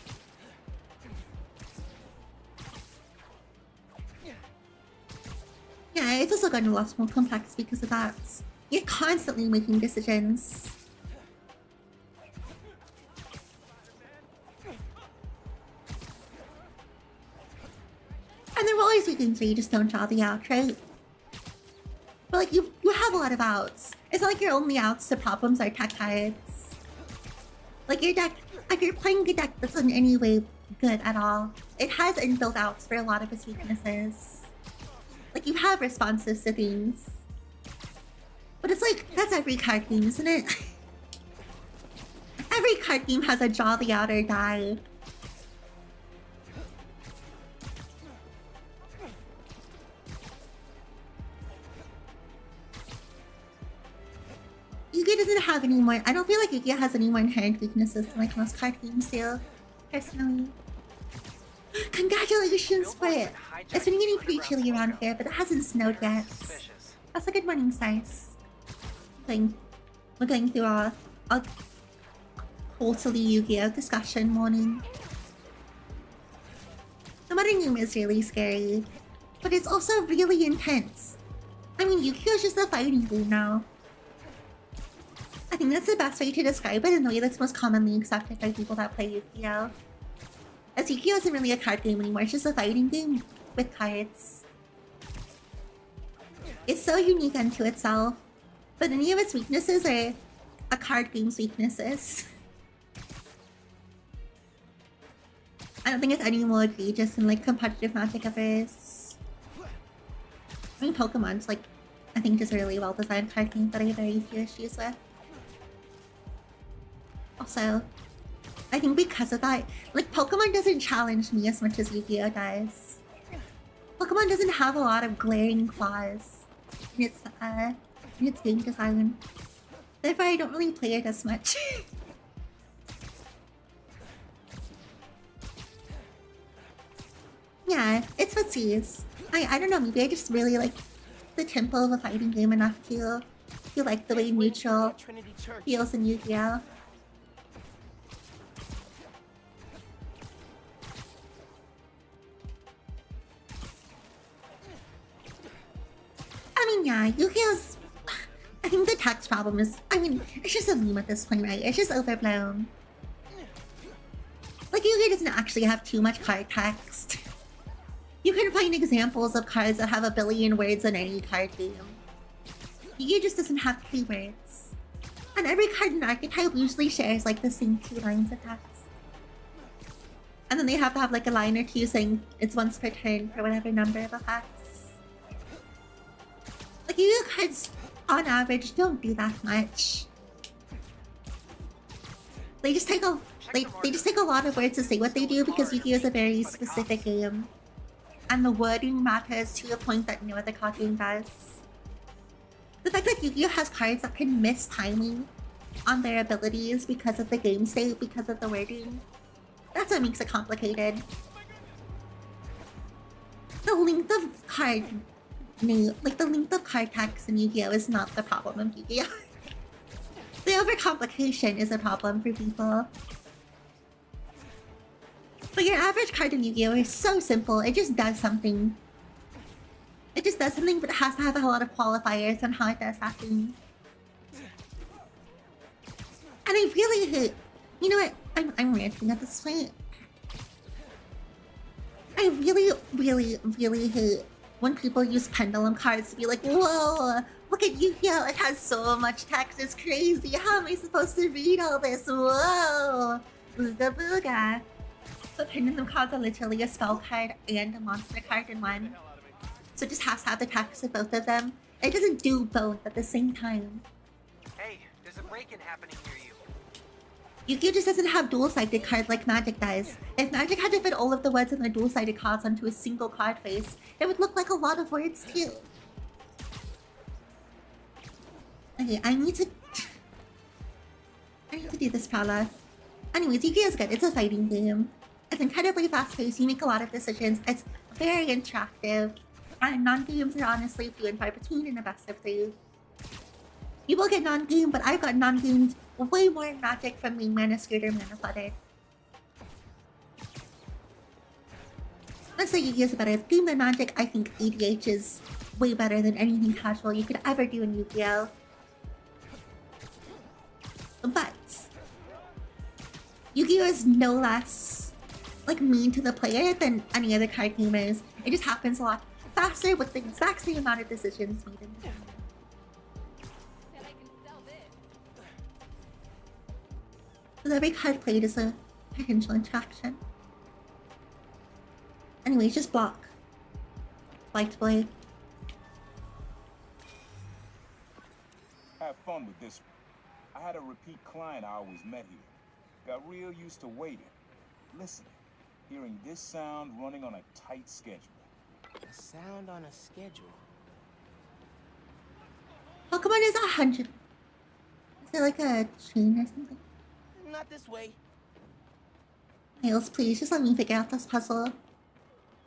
Yeah, it's also gotten a lot more complex because of that. You're constantly making decisions. And there will always be things where you just don't draw the out, right? But like you have a lot of outs. It's not like your only outs to problems are tech cards. Like your deck, if you're playing a deck that's in any way good at all, it has inbuilt outs for a lot of its weaknesses. Like you have responses to things. But it's like, that's every card game, isn't it? Every card game has a draw the out or die. Yu-Gi-Oh! Doesn't have any more. I don't feel like Yu-Gi-Oh! Has any more inherent weaknesses than like most card games do, personally. Congratulations for it! It's been getting pretty chilly around here, but it hasn't snowed yet. That's a good morning, Size. We're going through a quarterly Yu-Gi-Oh! Discussion morning. The modern game is really scary, but it's also really intense. I mean, Yu-Gi-Oh! Is just a fighting game now. I think that's the best way to describe it in the way that's most commonly accepted by people that play Yu-Gi-Oh! As Yu-Gi-Oh! Isn't really a card game anymore, it's just a fighting game with cards. It's so unique unto itself, but any of its weaknesses are a card game's weaknesses. I don't think it's any more egregious than like competitive Magic ever is. I mean, Pokemon's like, I think just a really well designed card game that I have very few issues with. Also, I think because of that, like Pokemon doesn't challenge me as much as Yu-Gi-Oh! Does. Pokemon doesn't have a lot of glaring flaws in its game design. Therefore, I don't really play it as much. Yeah, it's whatsies. I don't know, maybe I just really like the tempo of a fighting game enough to like the way neutral feels in Yu-Gi-Oh! I mean, yeah, Yu-Gi-Oh's... I think the text problem is... I mean, it's just a meme at this point, right? It's just overblown. Like, Yu-Gi-Oh! Doesn't actually have too much card text. You can find examples of cards that have a billion words in any card game. Yu-Gi-Oh! Just doesn't have keywords. And every card in archetype usually shares like the same 2 lines of text. And then they have to have like a line or 2 saying it's once per turn for whatever number of effects. Like Yu-Gi-Oh! Cards, on average, don't do that much. They just take a lot of words to say what they do because Yu-Gi-Oh! Is a very specific game. And the wording matters to a point that no other card game does. The fact that Yu-Gi-Oh! Has cards that can miss timing on their abilities because of the game state, because of the wording, that's what makes it complicated. The length of card name, like the length of card text in Yu-Gi-Oh! Is not the problem of Yu-Gi-Oh! overcomplication is a problem for people. But your average card in Yu-Gi-Oh! Is so simple. It just does something. It just does something, but it has to have a lot of qualifiers on how it does that thing. And I really hate... You know what? I'm ranting at this point. I really hate when people use pendulum cards to be like, whoa, look at Yu-Gi-Oh! It has so much text, it's crazy. How am I supposed to read all this? Whoa! Booga booga. But pendulum cards are literally a spell card and a monster card in one. So it just has to have the text of both of them. It doesn't do both at the same time. Hey, there's a break-in happening near you. Yu-Gi-Oh! Just doesn't have dual-sided cards like Magic does. If Magic had to fit all of the words in the dual-sided cards onto a single card face, it would look like a lot of words too. Okay, I need to do this Prala. Anyways, Yu-Gi-Oh! Is good. It's a fighting game. It's incredibly fast-paced. You make a lot of decisions. It's very interactive. And non-games are honestly few and far between in the best of 3. You will get non-game, but I've got non-gamed way more in Magic from being Mana Scared or Mana Flooded. Let's say Yu-Gi-Oh! Is a better game than Magic. I think EDH is way better than anything casual you could ever do in Yu-Gi-Oh! But Yu-Gi-Oh! Is no less like mean to the player than any other card game is. It just happens a lot faster with the exact same amount of decisions made in the game. So every card played is a potential interaction. Anyways, just block. Light blade. Have fun with this one. I had a repeat client I always met here. Got real used to waiting, listening, hearing this sound running on a tight schedule. A sound on a schedule. Pokemon is 100. Is it like a chain or something? Not this way. Miles, please, just let me figure out this puzzle.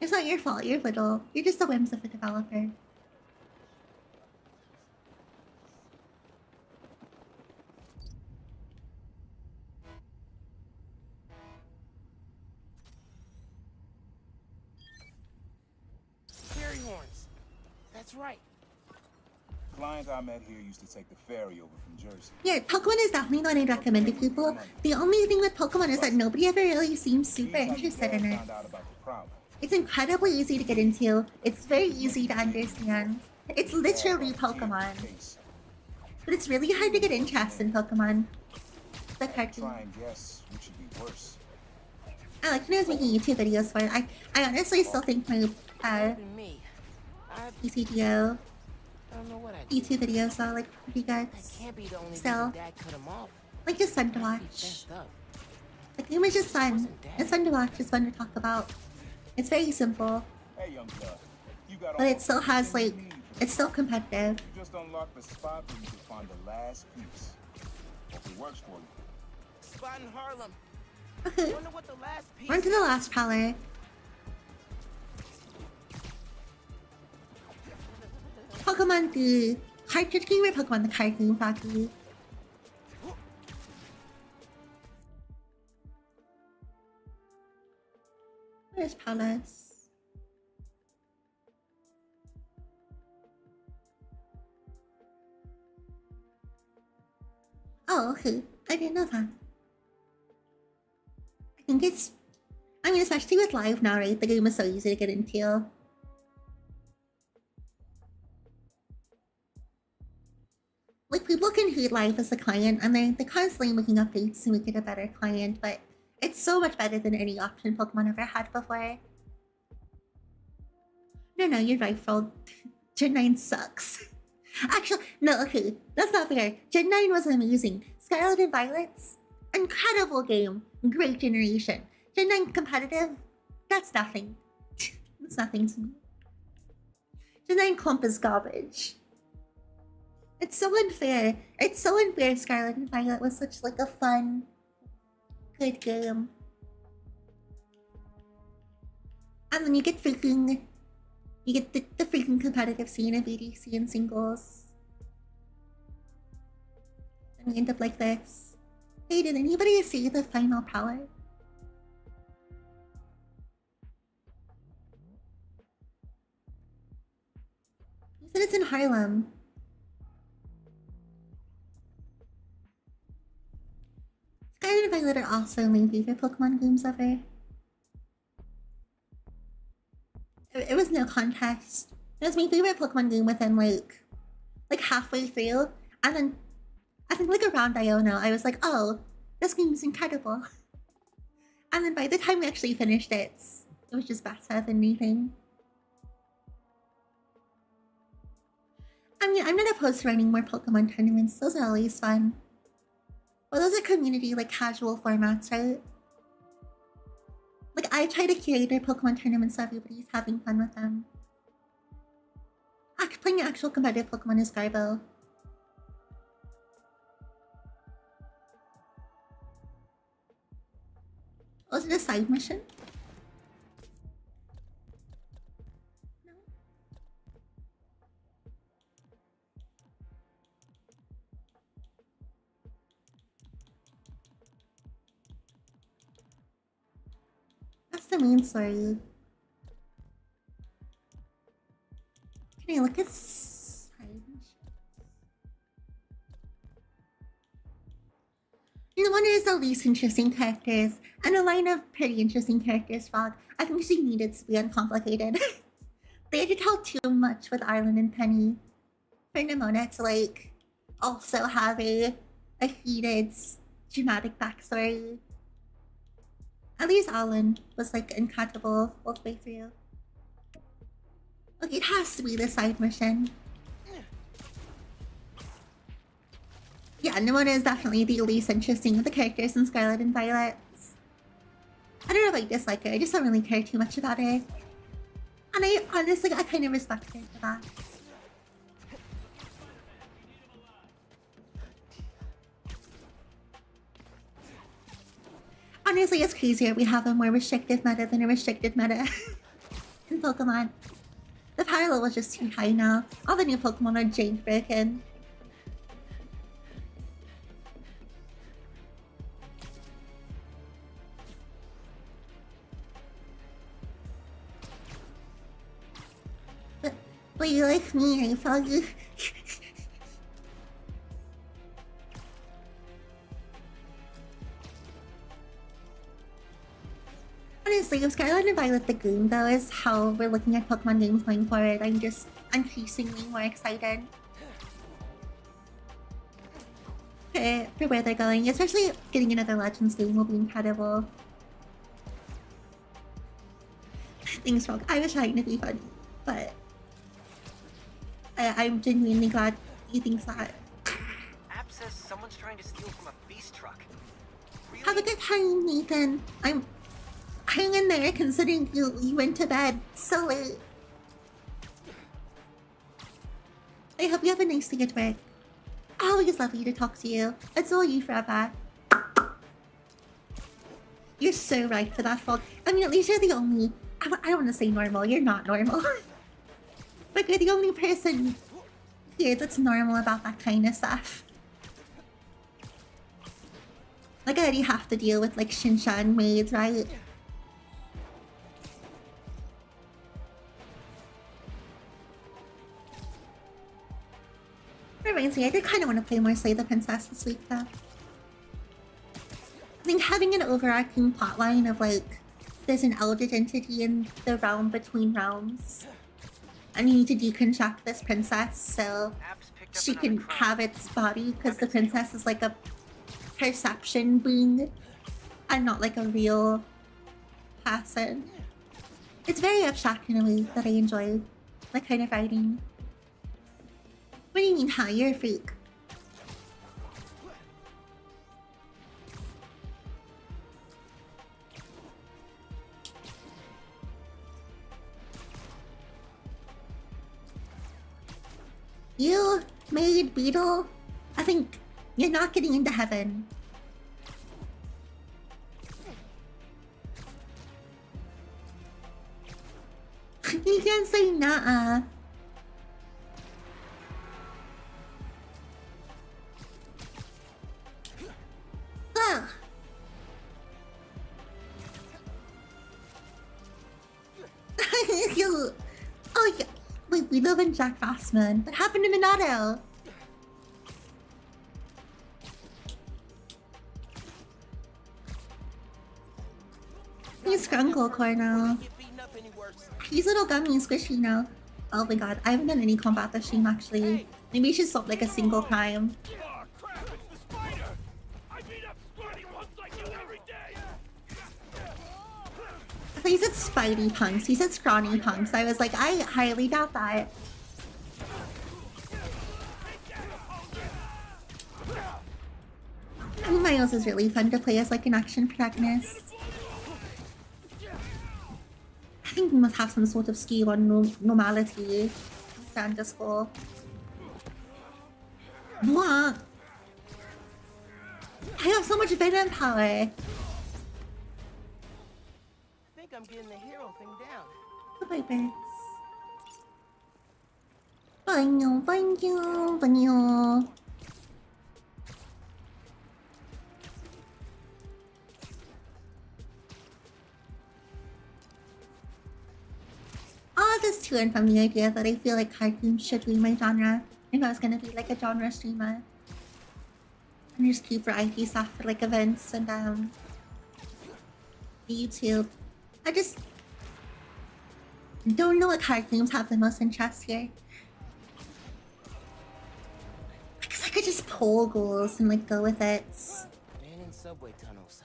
It's not your fault, you're little. You're just the whims of a developer. Fairy horns. That's right. Clients I met here used to take the ferry over from Jersey. Yeah, Pokemon is definitely the one I'd recommend to people. The only thing with Pokemon is that nobody ever really seems super interested in it. Found out about the problem. It's incredibly easy to get into. It's very easy to understand. It's literally Pokemon. But it's really hard to get interest in Pokemon. The cartoon. Try and guess which should be worse. I like when I was making YouTube videos for it. I honestly still think my Even me. ECGO I don't know what I did. YouTube videos are like pretty good. That can't be the only Still. reason Dad cut him off. Like just fun to He's watch. messed up. The game is just fun. It's fun to watch, it's fun to talk about. It's very simple. Hey, young blood. You got But all it still the has things like you need for it's still competitive. You just unlock the spot where you can find the last piece. Hope it works for you. Spot in Harlem. Okay. Wonder what the last piece On to the last prowler. Pokemon the cartridge game or Pokemon the card game, Faki? Where's Palace? Oh, okay. I didn't know that. I think it's... I mean, especially with live now, right? The game is so easy to get into. Like, people can hate live as a client, and they're constantly making updates to make it a better client, but it's so much better than any option Pokemon ever had before. No, you're right, Fro. Gen 9 sucks. Actually, no, okay, that's not fair. Gen 9 was amazing. Scarlet and Violet's incredible game. Great generation. Gen 9 competitive? That's nothing. That's nothing to me. Gen 9 comp is garbage. It's so unfair. It's so unfair Scarlet and Violet was such like a fun, good game. And then you get freaking... You get the freaking competitive scene of ADC and singles. We end up like this. Hey, did anybody see the final palette? You said it's in Harlem. Scarlet and Violet are also my favorite Pokemon games ever. It was no contest. It was my favorite Pokemon game within like halfway through, and then I think like around Iono, I was like, oh, this game is incredible. And then by the time we actually finished it, it was just better than anything. I mean, I'm not opposed to running more Pokemon tournaments. Those are always fun. Well, those are community, like, casual formats, right? Like, I try to curate our Pokemon tournaments so everybody's having fun with them. Playing actual competitive Pokemon is Garbo. Was it a side mission? No? That's the main story. Can I look at side missions? The one is the least interesting characters, and a line of pretty interesting characters, Frog. I think she needed to be uncomplicated. They had to tell too much with Arlen and Penny for Nimona to, like, also have a heated, dramatic backstory. At least Arlen was, like, incredible all the way through. Okay, it has to be the side mission. Yeah, Nimona is definitely the least interesting of the characters in Scarlet and Violet. I don't know if I dislike her, I just don't really care too much about her. And I honestly, I kind of respect her for that. Honestly, it's crazier we have a more restrictive meta than a restricted meta in Pokemon. The power level is just too high now. All the new Pokemon are jailbroken. But you like me, I thought you... Honestly, if Scarlet and Violet the game, though, is how we're looking at Pokemon games going forward, I'm just increasingly more excited for where they're going. Especially getting another Legends game will be incredible. Thanks, Frog. I was trying to be funny, but I'm genuinely glad you think that. App says someone's trying to steal from a beast truck. Really? Have a good time, Nathan. I'm hang in there considering you went to bed so late. I hope you have a nice day at work. Always lovely to talk to you. It's all you forever. You're so right for that, Frog. I mean, at least you're the only... I don't want to say normal. You're not normal. But you're the only person here that's normal about that kind of stuff. Like, I already have to deal with, like, Shinshan maids, right? Reminds me, I did kind of want to play more Slay the Princess this week, though. I think having an overarching plotline of, like, there's an eldritch entity in the realm between realms, and you need to deconstruct this princess so she can have its body, because the princess is like a perception being and not like a real person. It's very abstract in a way that I enjoy, like, kind of writing. What do you mean, huh? You're a freak. You made Beetle? I think you're not getting into heaven. You can't say nah. We live in Jack Fastman. What happened to Minato? He's Grunkle Core now. Get beaten up any worse. He's little gummy and squishy now. Oh my god, I haven't done any combat this stream actually. Maybe we should stop like a single crime. Oh crap, it's the spider! I beat up scrawny ones like you every day! I thought you said Spidey punks. He said scrawny punks. I was like, I highly doubt that. I mean, Miles is really fun to play as like an action protagonist. I think we must have some sort of skill on normality. Underscore. What? I have so much venom power. I think I'm getting the hero thing down. Goodbye, birds. Banyo, banyo, banyo. All this to and from the idea that I feel like cartoons should be my genre if I was gonna be like a genre streamer. And just keep variety stuff for like events and YouTube. I just don't know what cartoons have the most interest here. Because I could just pull goals and like go with it. Man in subway tunnels.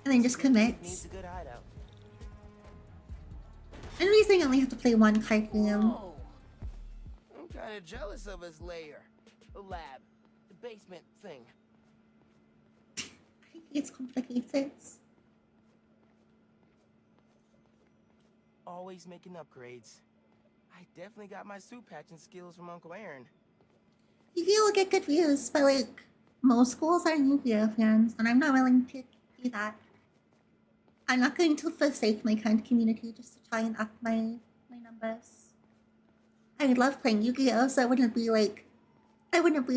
And then just commit. Needs a good hideout. And reason I only have to play one cartoon. Oh, I'm kind of jealous of his lair, the lab, the basement thing. I think it's complicated. Always making upgrades. I definitely got my suit patching skills from Uncle Aaron. Yu-Gi-Oh will get good views, but like most schools are Yu-Gi-Oh fans, and I'm not willing to do that. I'm not going to forsake my kind community just to try and up my numbers. I love playing Yu-Gi-Oh, so it wouldn't be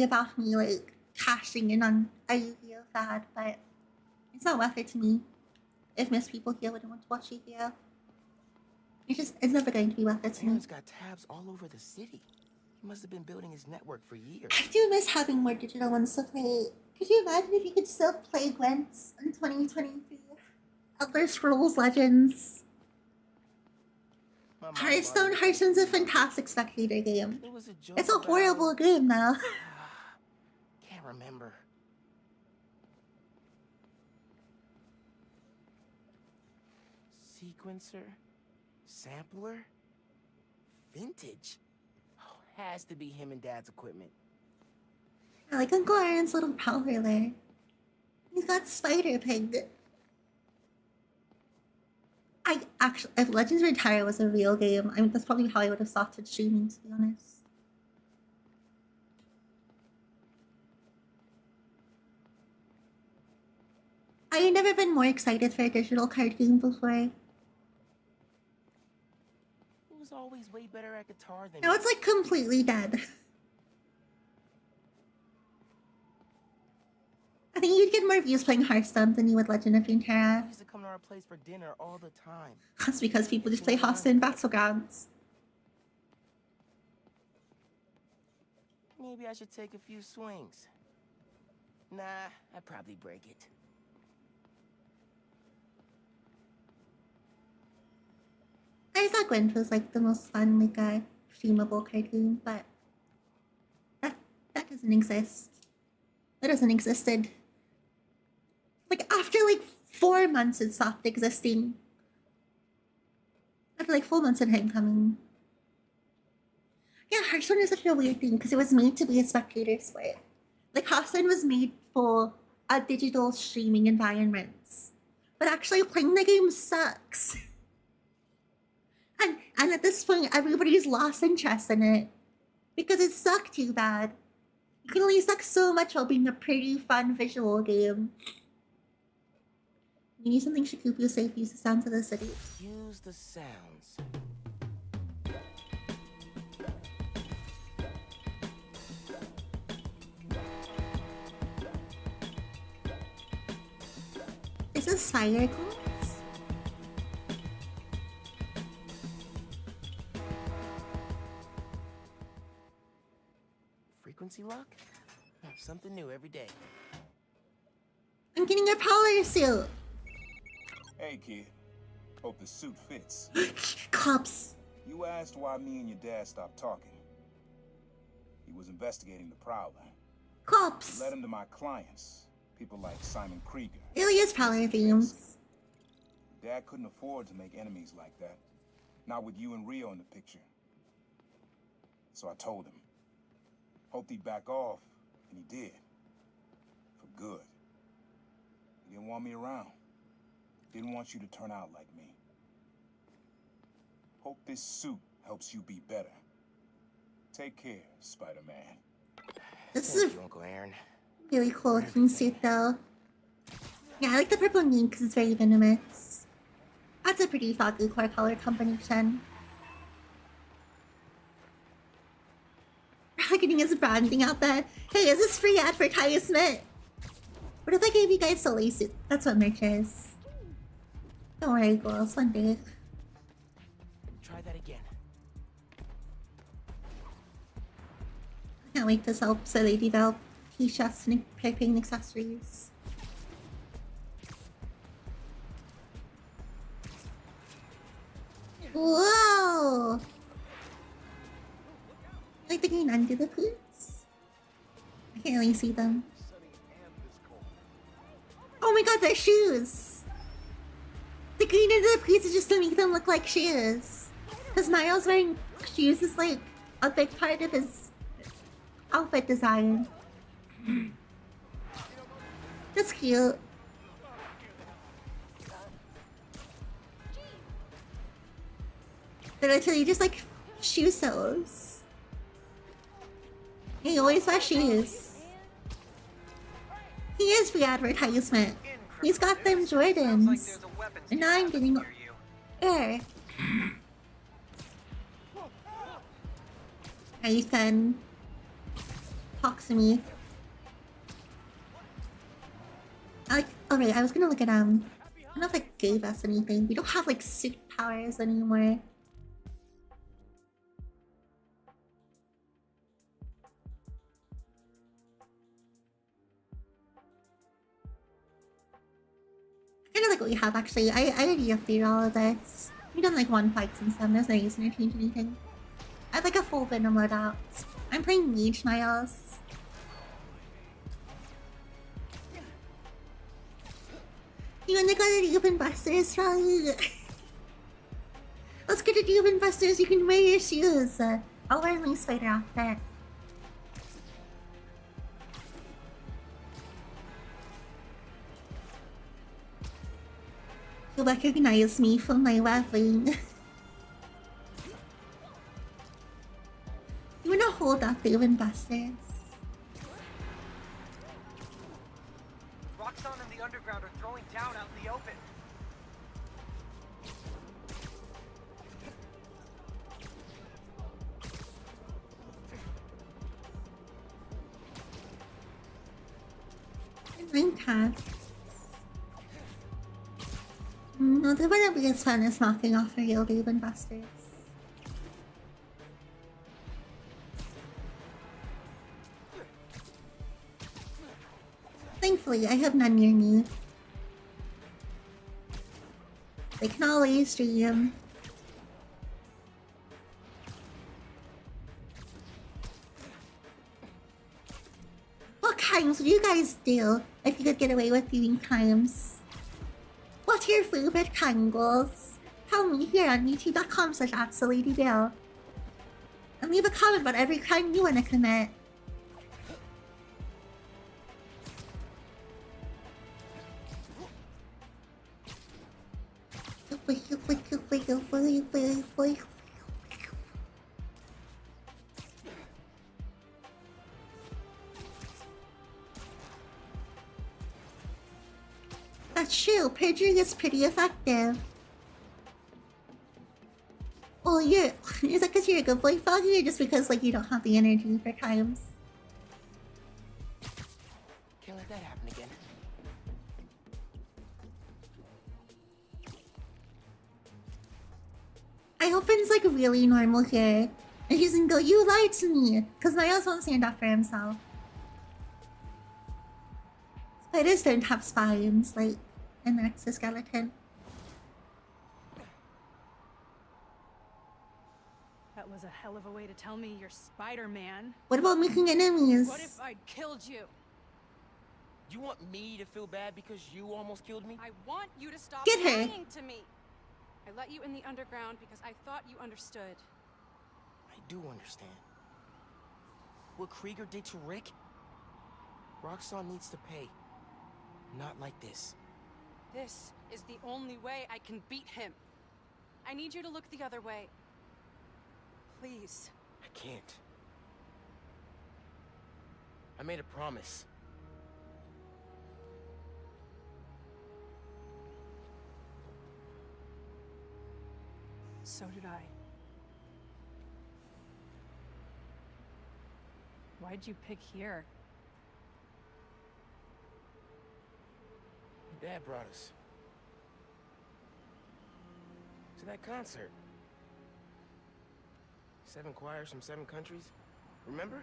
about me like cashing in on a Yu-Gi-Oh fad, but it's not worth it to me. If most people here wouldn't want to watch Yu-Gi-Oh. It's never going to be worth it to me. Aaron's got tabs all over the city. He must have been building his network for years. I do miss having more digital ones to play. Could you imagine if you could still play Gwents in 2023? Elder Scrolls Legends. Hearthstone's a fantastic spectator game. It was a joke. It's a horrible game though. Can't remember. Sequencer? Sampler? Vintage? Oh, has to be him and Dad's equipment. I like Uncle Aaron's little prowler. He's got Spider Pig. If Legends Retire was a real game, I mean, that's probably how I would have started streaming, to be honest. I've never been more excited for a digital card game before. He was always way better at guitar than Now it's like completely dead. I think you'd get more views playing Hearthstone than you would Legend of He Runeterra. used to come to our place for dinner all the time. That's because people just play Hearthstone Battlegrounds. Maybe I should take a few swings. Nah, I'd probably break it. I thought Gwent was like the most fun, like streamable cartoon, but that doesn't exist. That doesn't existed. Like after like 4 months it stopped existing. After like 4 months of him coming. Yeah, Hearthstone is such a weird thing because it was made to be a spectator sport. Like Hearthstone was made for a digital streaming environments. But actually playing the game sucks. And at this point everybody's lost interest in it. Because it sucked too bad. You can only suck so much while being a pretty fun visual game. You need something Shikupu safe, use the sounds of the city. Use the sounds. Is this fire codes? something new every day. I'm getting a power suit. Hey, kid. Hope the suit fits. Cops. You asked why me and your dad stopped talking. He was investigating the Prowler. Cops. Led him to my clients, people like Simon Krieger. Alias Prowler themes. Dad couldn't afford to make enemies like that. Not with you and Rio in the picture. So I told him. Hoped he'd back off, and he did. For good. He didn't want me around. Didn't want you to turn out like me. Hope this suit helps you be better. Take care, Spider-Man. This Thank is you, Uncle Aaron. a really cool looking suit though. Yeah, I like the purple and green because it's very venomous. That's a pretty foggy core color combination. Probably getting his branding out there. Hey, is this free advertisement? What if I gave you guys Soleil suit? That's what merch is. Don't worry, girls. One day. Try that again. Can't wait to sell Soleil develop t-shirts and piping accessories. Whoa! Like the green under the boots? I can't really see them. Oh my god, they're shoes! The green under the boots is just to make them look like shoes. Because Miles wearing shoes is like a big part of his outfit design. That's cute. They're literally just like shoe soles. He always wears shoes. He is the advertisement. He's got them Jordans. And now I'm getting air. Ethan. Talk to me. Alright, I was gonna look at I don't know if it gave us anything. We don't have like suit powers anymore. I kinda like what we have actually. I already updated all of this. We've done like one fights and stuff, there's no reason to change anything. I have like a full Venom loadout. I'm playing Mage Miles. You wanna go to the Open Busters, right? Let's go to the Open Busters, you can wear your shoes. I'll wear my spider outfit. You'll recognize me from my webbing. You wanna hold up the Open Busters? Roxxon and the Underground are throwing down out in the open. Minecraft. No, the wouldn't be as fun as knocking off a real Open Busters. Thankfully, I have none near me. They can always stream. What crimes would you guys do if you could get away with doing crimes? What's your favorite crime goals? Tell me here on youtube.com/@SoLadyDale. And leave a comment about every crime you want to commit. That's true, perjury is pretty effective. Oh, is that because you're a good boy, Foggy, or just because like you don't have the energy for crimes? Can't let that happen again. I hope it's like really normal here. And he's gonna go, you lied to me! Because Miles won't stand up for himself. Spiders don't have spines like an exoskeleton. That was a hell of a way to tell me you're Spider-Man. What about making enemies? What if I'd killed you? You want me to feel bad because you almost killed me? I want you to stop Get her. lying to me. I let you in the underground because I thought you understood. I do understand. What Krieger did to Rick? Roxxon needs to pay. Not like this. This is the only way I can beat him. I need you to look the other way. Please. I can't. I made a promise. So did I. Why'd you pick here? Your dad brought us to that concert. 7 choirs from 7 countries. Remember?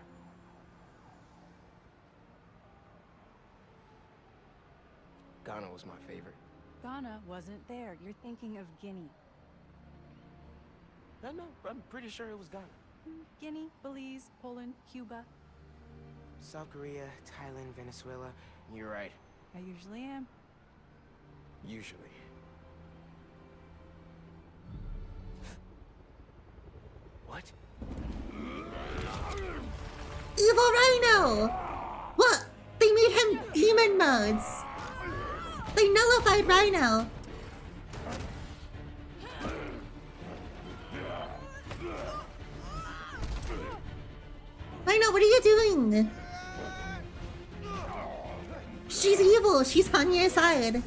Ghana was my favorite. Ghana wasn't there. You're thinking of Guinea. No, I'm pretty sure it was Ghana. Guinea, Belize, Poland, Cuba. South Korea, Thailand, Venezuela. You're right. I usually am. Usually. What? Evil Rhino! What? They made him demon modes. They nullified Rhino. Rhino, what are you doing? She's evil. She's on your side.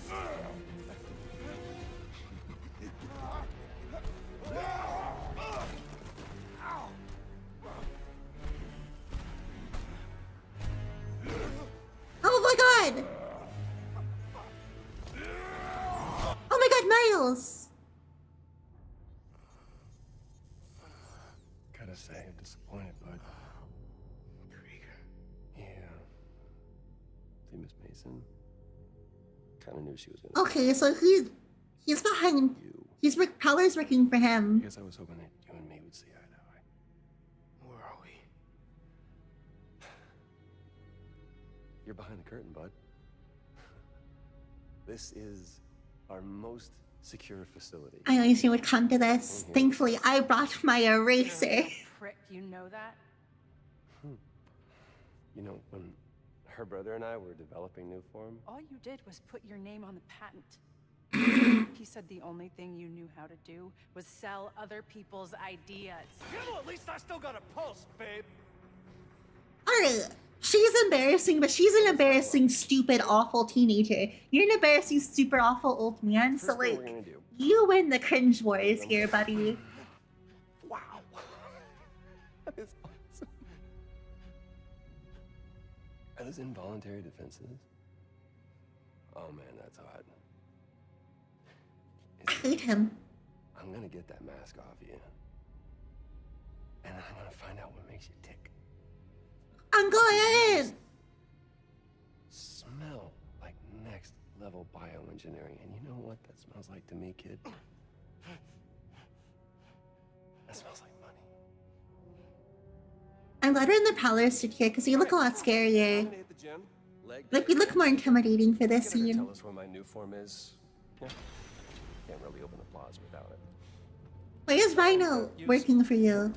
Oh my god! Oh my god, Miles! Gotta say, I'm disappointed, bud. Krieger. Yeah. See, Miss Mason? Kinda knew she was gonna Okay, so he's behind. you. Prowler's working for I him. guess I was hoping that you and me would see eye to eye. Where are we? You're behind the curtain, bud. This is our most secure facility. I always knew it would come to this. Thankfully, I brought my eraser. Prick, you know that? You know, when her brother and I were developing new form, All you did was put your name on the patent. He said the only thing you knew how to do was sell other people's ideas. Yeah, well, at least I still got a pulse, babe. Alright, she's embarrassing, but she's an embarrassing, stupid, awful teenager. You're an embarrassing, super awful old man, so first thing we're like, gonna do. you win the cringe wars here, buddy. Wow. That is awesome. Are those involuntary defenses? Oh man, that's hot. I hate him. I'm gonna get that mask off you. And I'm gonna find out what makes you tick. I'm going! Smell like next level bioengineering. And you know what that smells like to me, kid? That smells like money. I'm glad we're in the Prowler suit here, because you look a lot scarier. At the gym, leg Like, we look more intimidating for this Get her to scene. tell us what my new form is. Yeah. Can't really open the plaza without it. Why is Rhino working for you?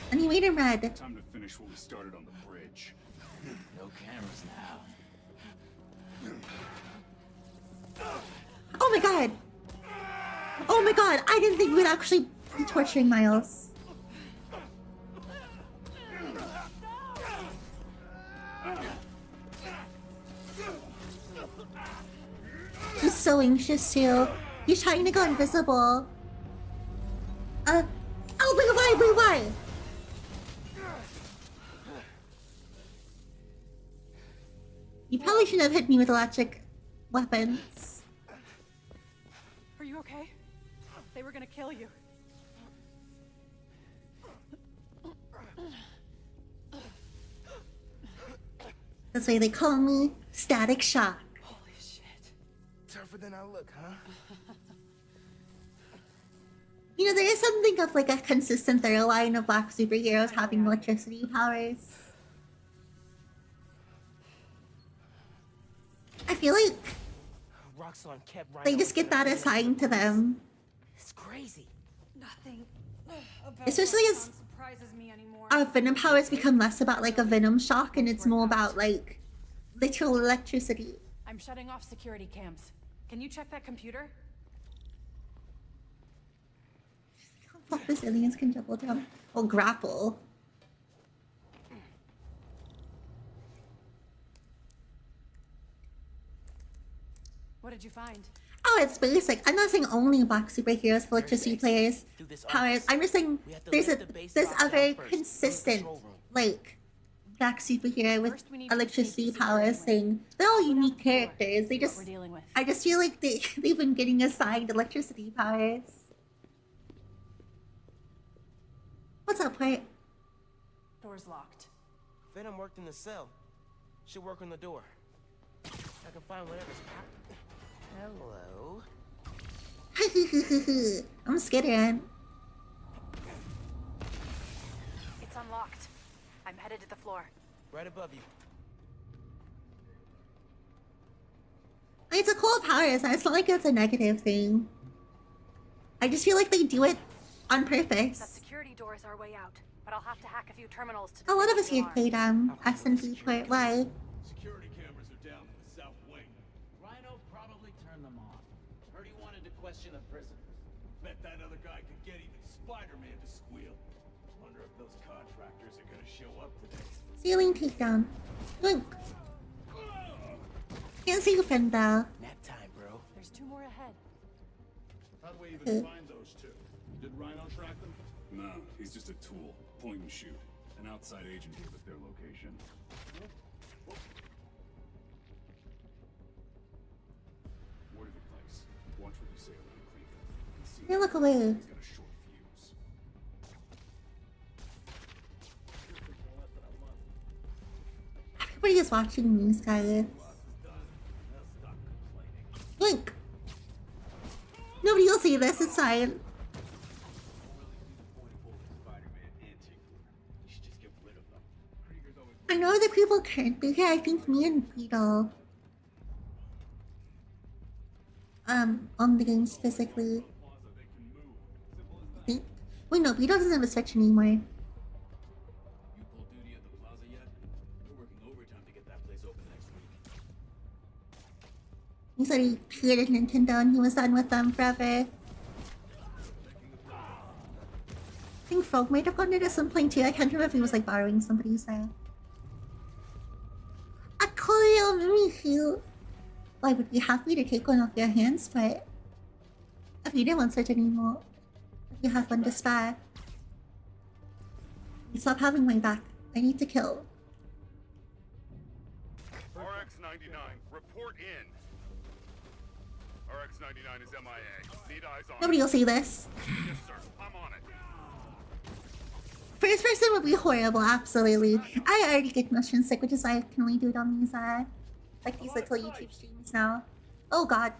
And he made him red. Time to finish what we started on the bridge. No cameras now. Oh my god! Oh my god, I didn't think we would actually be torturing Miles. He's so anxious too. He's trying to go invisible. Oh, wait, why? You probably shouldn't have hit me with electric weapons. Are you okay? They were gonna kill you. That's why they call me Static Shock. Holy shit. Tougher than I look, huh? You know, there is something of like a consistent through line of black superheroes having electricity powers. I feel like Roxxon kept right they on just get to that the assigned to them. It's crazy. Nothing about Especially Roxxon as surprises me anymore. Venom powers become less about like a venom shock and it's more about like literal electricity. I'm shutting off security cams. Can you check that computer? Fuck, this aliens can double jump or grapple. What did you find? Oh, it's basic. I'm not saying only black superheroes have electricity players powers. I'm just saying there's a very consistent like black superhero with electricity powers thing. They're all unique characters. They just I just feel like they've been getting assigned electricity powers. What's up, White? Door's locked. Venom worked in the cell. Should work on the door. I can find whatever's popped. Hello. I'm scared. It's unlocked. I'm headed to the floor. Right above you. It's a cool power. It's not like it's a negative thing. I just feel like they do it on That purpose. security door is our way out, but I'll have to hack a few terminals to A lot of disable us the here alarm. played S&P Port Live. Security cameras are down in the south wing. Rhino probably turned them on. Heard he wanted to question the prisoners. Bet that other guy could get even Spider-Man to squeal. Wonder if those contractors are gonna show up today. Ceiling takedown. Look. Can't see your friend though. Nap time, bro. There's two more ahead. How do we even find those two? Did Rhino track them? No, he's just a tool. Point and shoot. An outside agent gave us their location. Word of the place. Watch what you say around Krieger. They look away. He's got a short fuse. Everybody is watching these guys. Blink. Nobody will see this. It's fine. I know other people can't be here. I think me and Beetle. On the games physically. Wait, no, Beetle doesn't have a Switch anymore. You pulled duty at the plaza yet? We're working overtime to get that place open next week. He said he created Nintendo and he was done with them forever. I think Frog might have gotten it at some point too. I can't remember if he was like borrowing somebody's there. A Corio Mimikyu! Well, I would be happy to take one off your hands, but if you didn't want such anymore, if you have one to spare, you stop having my back. I need to kill. RX-99, report in. RX-99 is MIA. Need eyes on Nobody will see this. Yes, sir. I'm on it. First person would be horrible, absolutely. I already get motion sick, which is why I can only do it on these, like these little YouTube streams now. Oh god.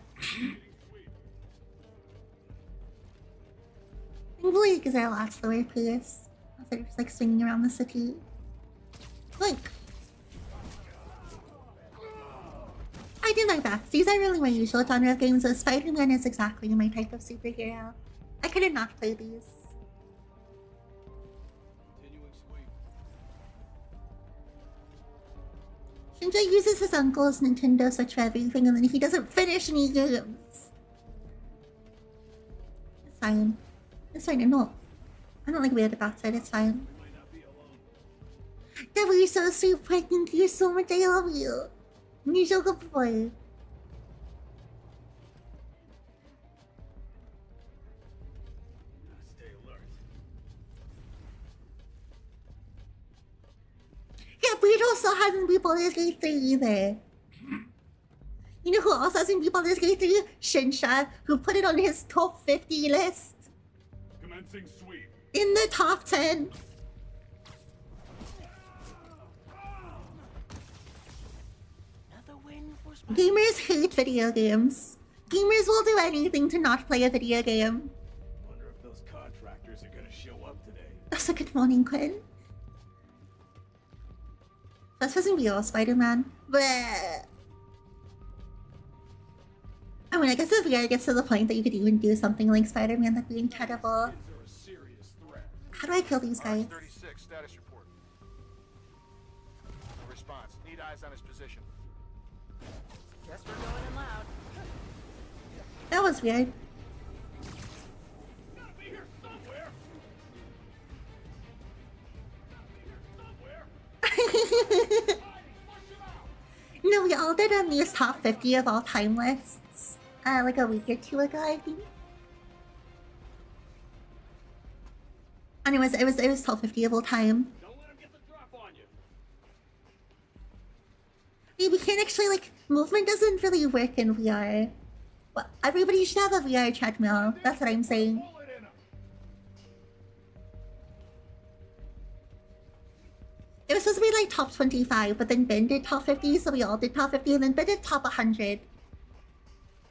Thankfully, because our last lower place. Instead of just like swinging around the city. Look. I do my best. These are really my usual genre of games, so Spider-Man is exactly my type of superhero. I couldn't not play these. Shinja uses his uncle's Nintendo Switch for everything and then he doesn't finish any games. It's fine. It's fine. I don't like weird about it. It's fine. That was so sweet. Thank you so much. I love you. You're so good boy. Yeah, Beetle still hasn't beat Baldur's Gate 3 either. You know who else hasn't beat Baldur's Gate 3? Shinsha, who put it on his top 50 list. Commencing sweep. In the top 10. Gamers hate video games. Gamers will do anything to not play a video game. Wonder if those contractors are gonna show up today. That's a good morning, Quinn. This wasn't real, Spider-Man. Bleh. I mean, I guess if VR gets to the point that you could even do something like Spider-Man, that'd be incredible. How do I kill these guys? 36 status report. No response. Need eyes on his position. Guess we're going in loud. That was weird. Gotta be here somewhere. No, we all did these top 50 of all time lists, like a week or two ago, I think. And it was top 50 of all time. Don't let him get the drop on you. We can't actually, like, movement doesn't really work in VR. But everybody should have a VR treadmill. That's what I'm saying. Bullet in him. It was supposed to be like top 25, but then Ben did top 50, so we all did top 50, and then Ben did top 100.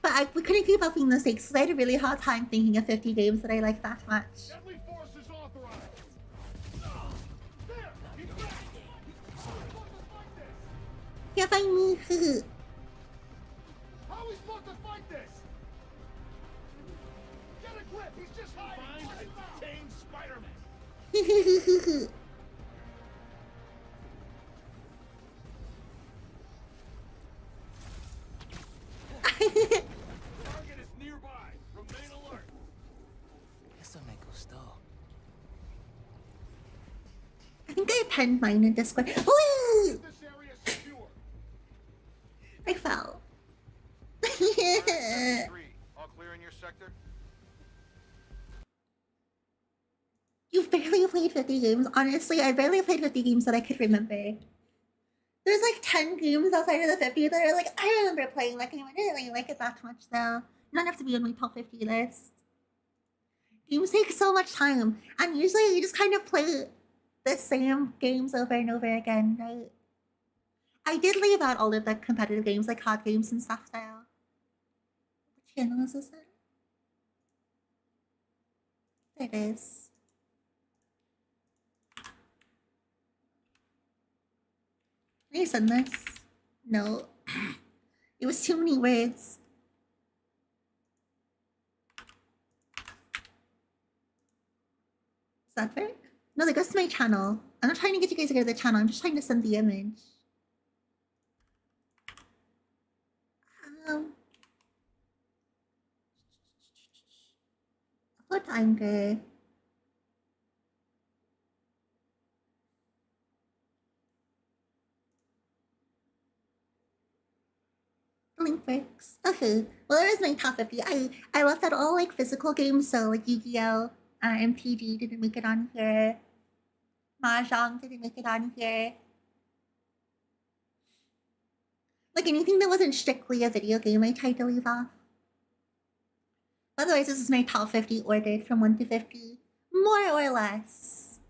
But we couldn't keep upping the stakes, because I had a really hard time thinking of 50 games that I liked that much. Deadly force is authorized. There, he's back. Can't find me. How are we supposed to fight this? Get a grip. He's just hiding. Find and tame Spider-Man. Target is nearby. Remain alert. Eso me gustó. I think I penned mine in Discord. Woo! This area is secure. I fell. 3. All clear in your sector? You've barely played 50 games. Honestly, I barely played 50 games that I could remember. There's like 10 games outside of the 50 that are like, I remember playing that game. I didn't really like it that much though. Not enough to be on my top 50 list. Games take so much time. And usually you just kind of play the same games over and over again, right? I did leave out all of the competitive games, like card games and stuff though. What channel is this in? There it is. Can I send this? No. It was too many words. Does that work? No, that goes to my channel. I'm not trying to get you guys to go to the channel. I'm just trying to send the image. Upload to Anchor. Link works. Okay. Well, that is my top 50. I left out all like physical games, so like Yu-Gi-Oh! MTG didn't make it on here. Mahjong didn't make it on here. Like anything that wasn't strictly a video game, I tried to leave off. Otherwise, this is my top 50 ordered from 1 to 50. More or less.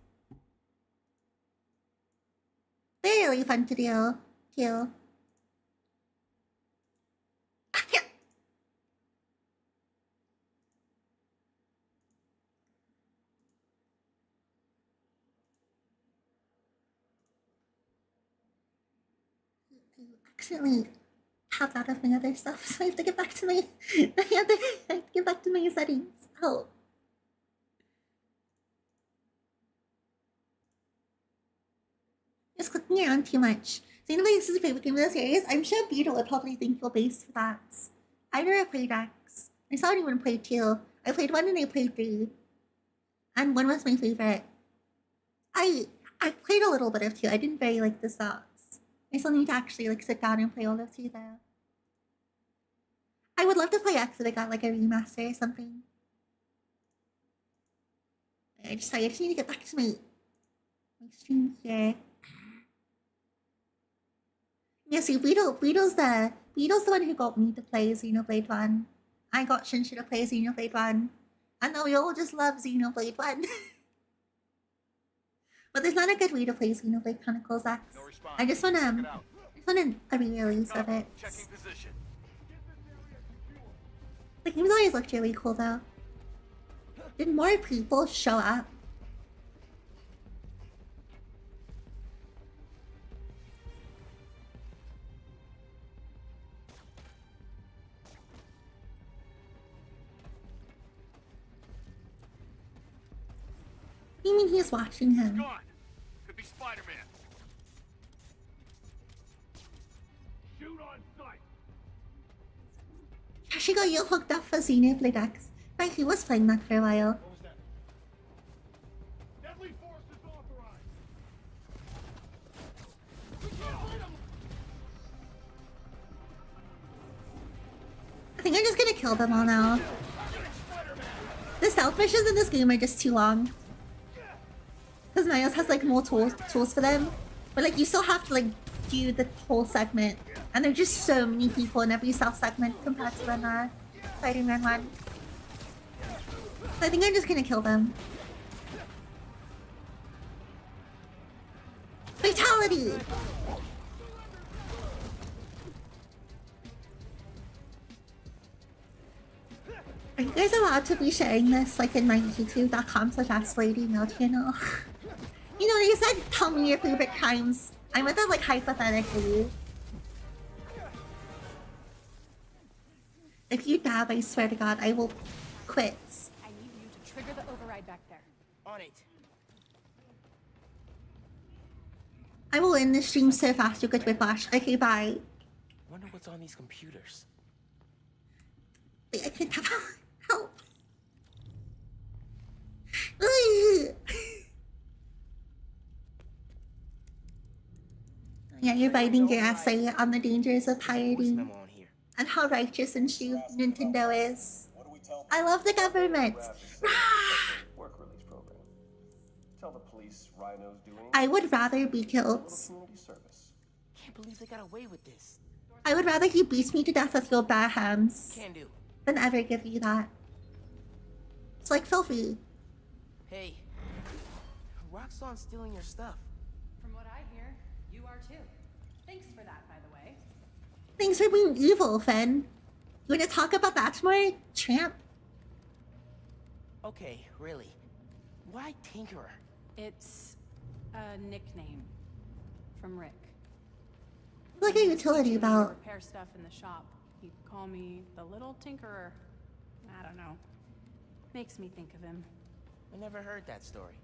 They're really fun to do, too. Accidentally tapped out of my other stuff, so I have to get back to my settings. Oh. Just clicking around too much. So anybody this is a favorite game of the series, I'm sure Beetle would probably think you'll base for that. I never played X. I saw anyone play 2. I played 1 and I played 3. And 1 was my favorite. I played a little bit of 2. I didn't very like the stocks. I still need to actually like sit down and play all of 2 though. I would love to play X if I got like a remaster or something. I just need to get back to my stream here. Yeah, see, Beetle's the one who got me to play Xenoblade 1. I got Shinshu to play Xenoblade 1. And now we all just love Xenoblade 1. But there's not a good way to play Xenoblade Chronicles X. No response. I just wanna wanted a re-release of it. Checking position. The game's always looked really cool though. Did more people show up? What do you mean he's watching him? Gone. Could be Spider-Man. Shoot on sight. She got you hooked up for Xenoblade X. Right, he was playing that for a while. What was that? Deadly force is authorized. We can't fight him. I think I'm just gonna kill them all now. The stealth missions in this game are just too long. Because Miles has like more tools for them. But like you still have to like do the whole segment. And there's just so many people in every stealth segment compared to when fighting Run 1. So I think I'm just gonna kill them. Fatality! Are you guys allowed to be sharing this like in my youtube.com/askLadyMail channel? You know, you said tell me your favorite crimes. I meant that like hypothetically. If you dab, I swear to God, I will quit. I need you to trigger the override back there. On it. I will end this stream so fast you'll get whiplash. Okay, bye. Wonder what's on these computers. Wait, I can't have help. Yeah, you're writing your essay on the dangers of pirating and how righteous and true Nintendo is. I love the government. Work release program. Tell the police Rhino's doing. I would rather be killed. Community service. Can't believe they got away with this. I would rather he beats me to death with your bare hands Can do. than ever give you that. It's like filthy. Hey, Roxxon's stealing your stuff. From what I hear, you are too. Thanks for that, by the way. Thanks for being evil, Finn. You wanna talk about that more, champ? Okay, really. Why Tinkerer? It's a nickname from Rick. Like a utility Teaching me to belt. repair stuff in the shop. He'd call me the little tinkerer. I don't know. Makes me think of him. I never heard that story.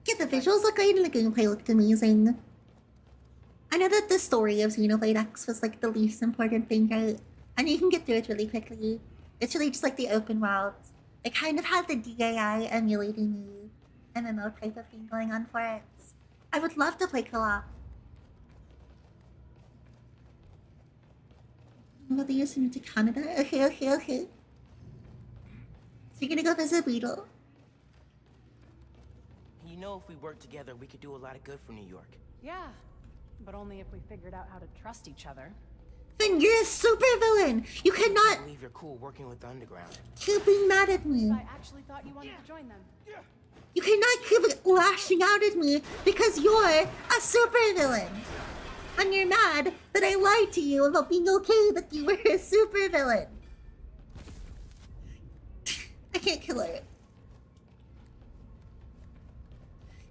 Yeah, the visuals look great and the gameplay looked amazing. I know that the story of Xenoblade X was like the least important thing, right? And you can get through it really quickly. It's really just like the open world. It kind of had the DAI emulating the MMO type of thing going on for it. I would love to play co-op. Well, they used to move to Canada? Okay. So you're gonna go visit Beetle? You know, if we work together, we could do a lot of good for New York. Yeah, but only if we figured out how to trust each other. Then you're a supervillain! You I cannot can't believe you're cool working with the Underground. keep being mad at me. I actually thought you wanted to join them. You cannot keep lashing out at me because you're a supervillain. And you're mad that I lied to you about being okay that you were a supervillain. I can't kill her.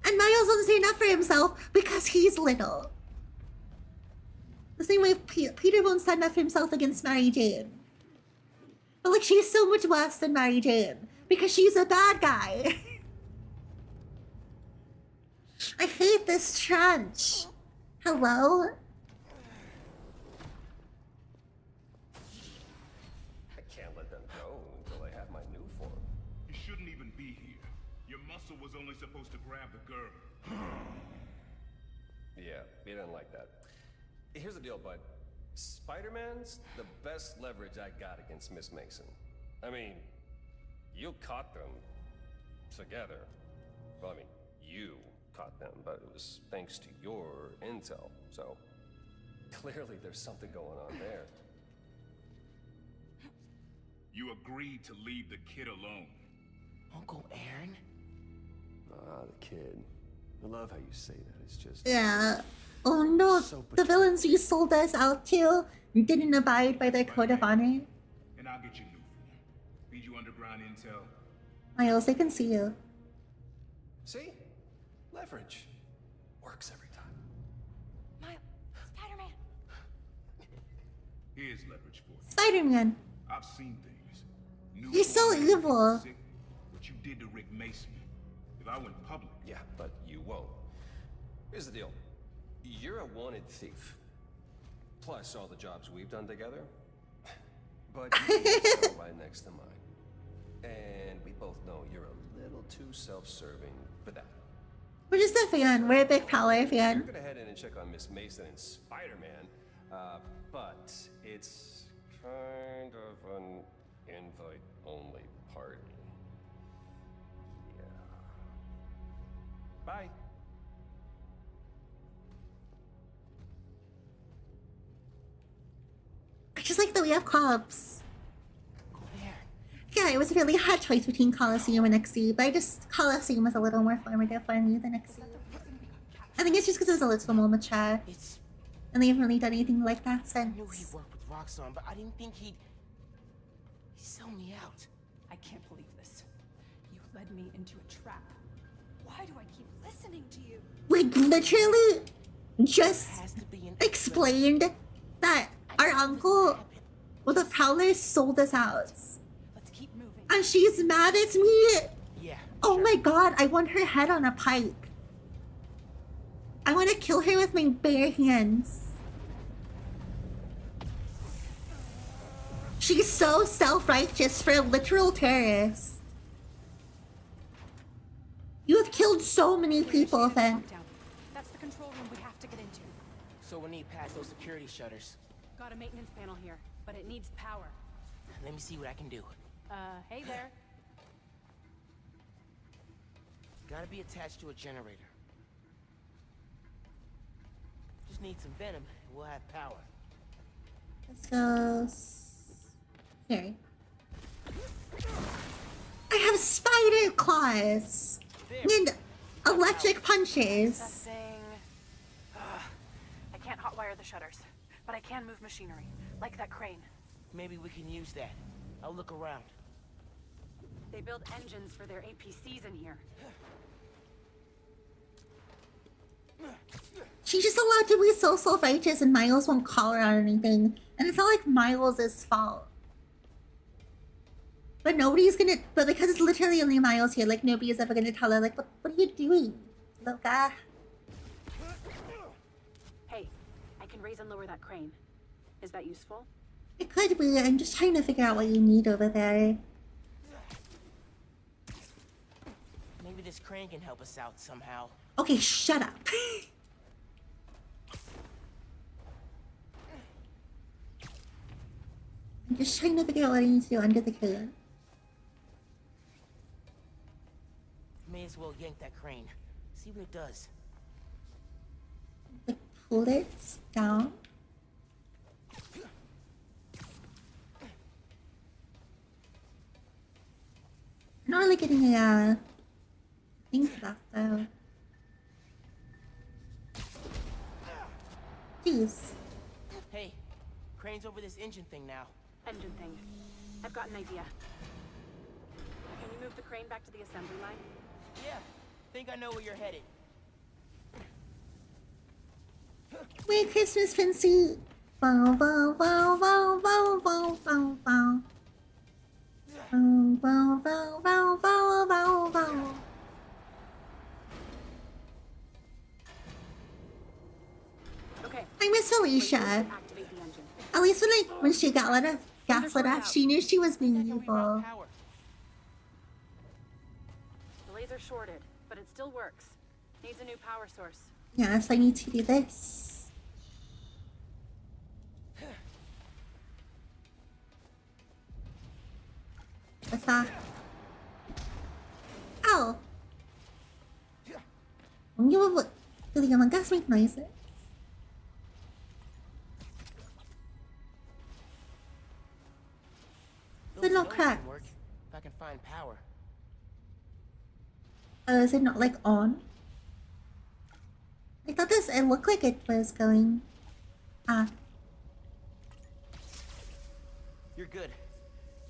And Miles doesn't say enough for himself because he's little. The same way Peter won't stand up for himself against Mary Jane. But like, she's so much worse than Mary Jane because she's a bad guy. I hate this trench. Hello? I can't let them go until I have my new form. You shouldn't even be here. Your muscle was only supposed to grab the girl. Yeah, he didn't like that. Here's the deal, bud. Spider-Man's the best leverage I got against Miss Mason. I mean, you caught them together. Well, I mean, you caught them, but it was thanks to your intel. So, clearly there's something going on there. You agreed to leave the kid alone. Uncle Aaron? Ah, the kid. I love how you say that. It's just... Yeah. Oh no, So the villains you sold us out to didn't abide by their code of honor. And I'll get you new form. Feed you underground intel. Miles, they can see you. See? Leverage. Works every time. Spider-Man. Here's leverage for you. Spider-Man. I've seen things. New You're so form made people evil. sick. What you did to Rick Mason. If I went public, Yeah, but you won't. Here's the deal. You're a wanted thief. Plus all the jobs we've done together. But you are right next to mine. And we both know you're a little too self-serving for that. We're just a fan. We're a big Prowler You're fan. gonna head in and check on Miss Mason and Spider-Man, but it's kind of an invite-only party. Yeah. Bye. I just like that we have cops. There. Yeah, it was a really hard choice between Coliseum and XC, but I just Coliseum was a little more formative for me than XC. I think it's just because it was a little more mature, It's... and they haven't really done anything like that I knew he'd since. work with Roxxon, but I didn't think he'd sell me out. I can't believe this. You led me into a trap. Why do I keep listening to you? We literally just Has to be an explained that our uncle, well, the Prowler sold us out. Let's keep moving. And she's mad at me. Yeah. Oh sure. my god, I want her head on a pike. I want to kill her with my bare hands. She's so self-righteous for a literal terrorist. You have killed so many people, Finn. Lockdown. That's the control room we have to get into. So we'll need past those security shutters. Got a maintenance panel here, but it needs power. Let me see what I can do. Hey there. Gotta be attached to a generator. Just need some venom, and we'll have power. Let's go. Here. I have spider claws and electric punches. Assessing. I can't hotwire the shutters, but I can move machinery, like that crane. Maybe we can use that. I'll look around. They build engines for their APCs in here. She's just allowed to be so self-righteous and Miles won't call her on anything. And it's not like Miles' fault. But nobody's gonna, but because it's literally only Miles here, like nobody's ever gonna tell her, like, what are you doing, Loka? Hey, I can raise and lower that crane. Is that useful? It could be, I'm just trying to figure out what you need over there. Maybe this crane can help us out somehow. Okay, shut up. I'm just trying to figure out what I need to do under the crane. May as well yank that crane. See what it does. Like, pull it down. I'm not really getting a thing for that though. Jeez. Hey, crane's over this engine thing now. Engine thing. I've got an idea. Can you move the crane back to the assembly line? Yeah, think I know where you're headed. Merry Christmas, Fancy. Bow, bow, bow, bow, bow, bow, bow, bow. Bow, bow, bow, bow, bow, bow, bow. Okay. I miss Alicia. Activate the engine. At least when she got gaslit at, she knew she was being evil. Power. The laser's shorted, but it still works. Needs a new power source. Yes, I need to do this. What's that? Ow! Do the Among Us make noises? Those no nodes crack. can work if I can find power. Is it not like on? I thought this, it looked like it was going. Ah. You're good.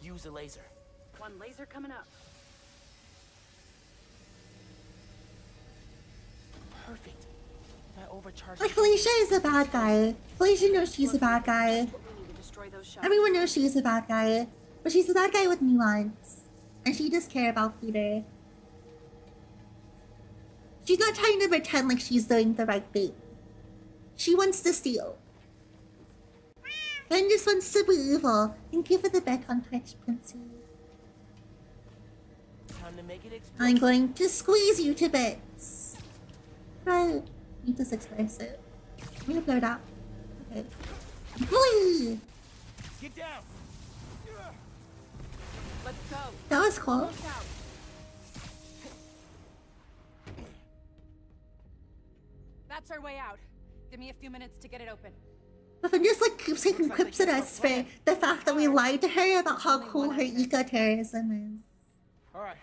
Use a laser. One laser coming up. Perfect. That overcharged. Like, Felicia is a bad guy. Felicia knows she's a bad guy. We need to destroy those shells. Everyone knows she's a bad guy. But she's a bad guy with nuance. And she does care about Peter. She's not trying to pretend like she's doing the right thing. She wants to steal. Ren just wants to be evil. Thank you for the back on Twitch, Princey. Time to make it explode. I'm going to squeeze you to bits. Right. Need this explosive. I'm gonna blow it up. Okay. Whee! Get down. Let's go. That was cool. Look out. That's our way out. Give me a few minutes to get it open. But Finn just like keeps taking quips at us for the fact that we lied to her about how cool her eco-terrorism is. Alright.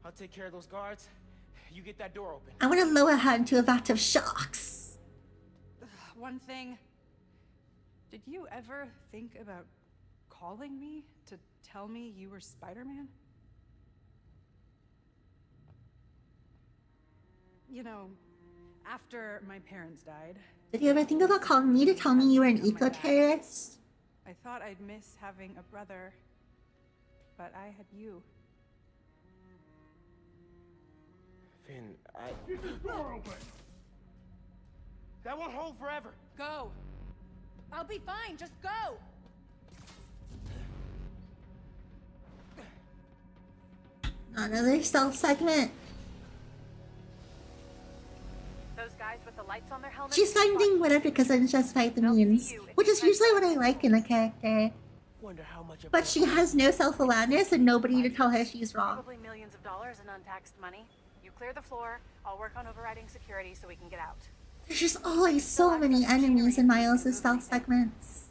I'll take care of those guards. You get that door open. I want to lower her into a vat of sharks. One thing. Did you ever think about calling me to tell me you were Spider-Man? You know, after my parents died, Did you ever think about calling me to tell me you were an eco-terrorist? I thought I'd miss having a brother, but I had you. Finn, Get this door open! that won't hold forever. Go! I'll be fine, just go! Another stealth segment. Those guys with the lights on their helmets. She's finding whatever because I'm justified the means, which is usually what I like in a character. Wonder how much of But she has no self-awareness and nobody to tell her she's wrong. Probably millions of dollars in untaxed money. You clear the floor. I'll work on overriding security so we can get out. There's just always so many enemies in Miles' stealth segments.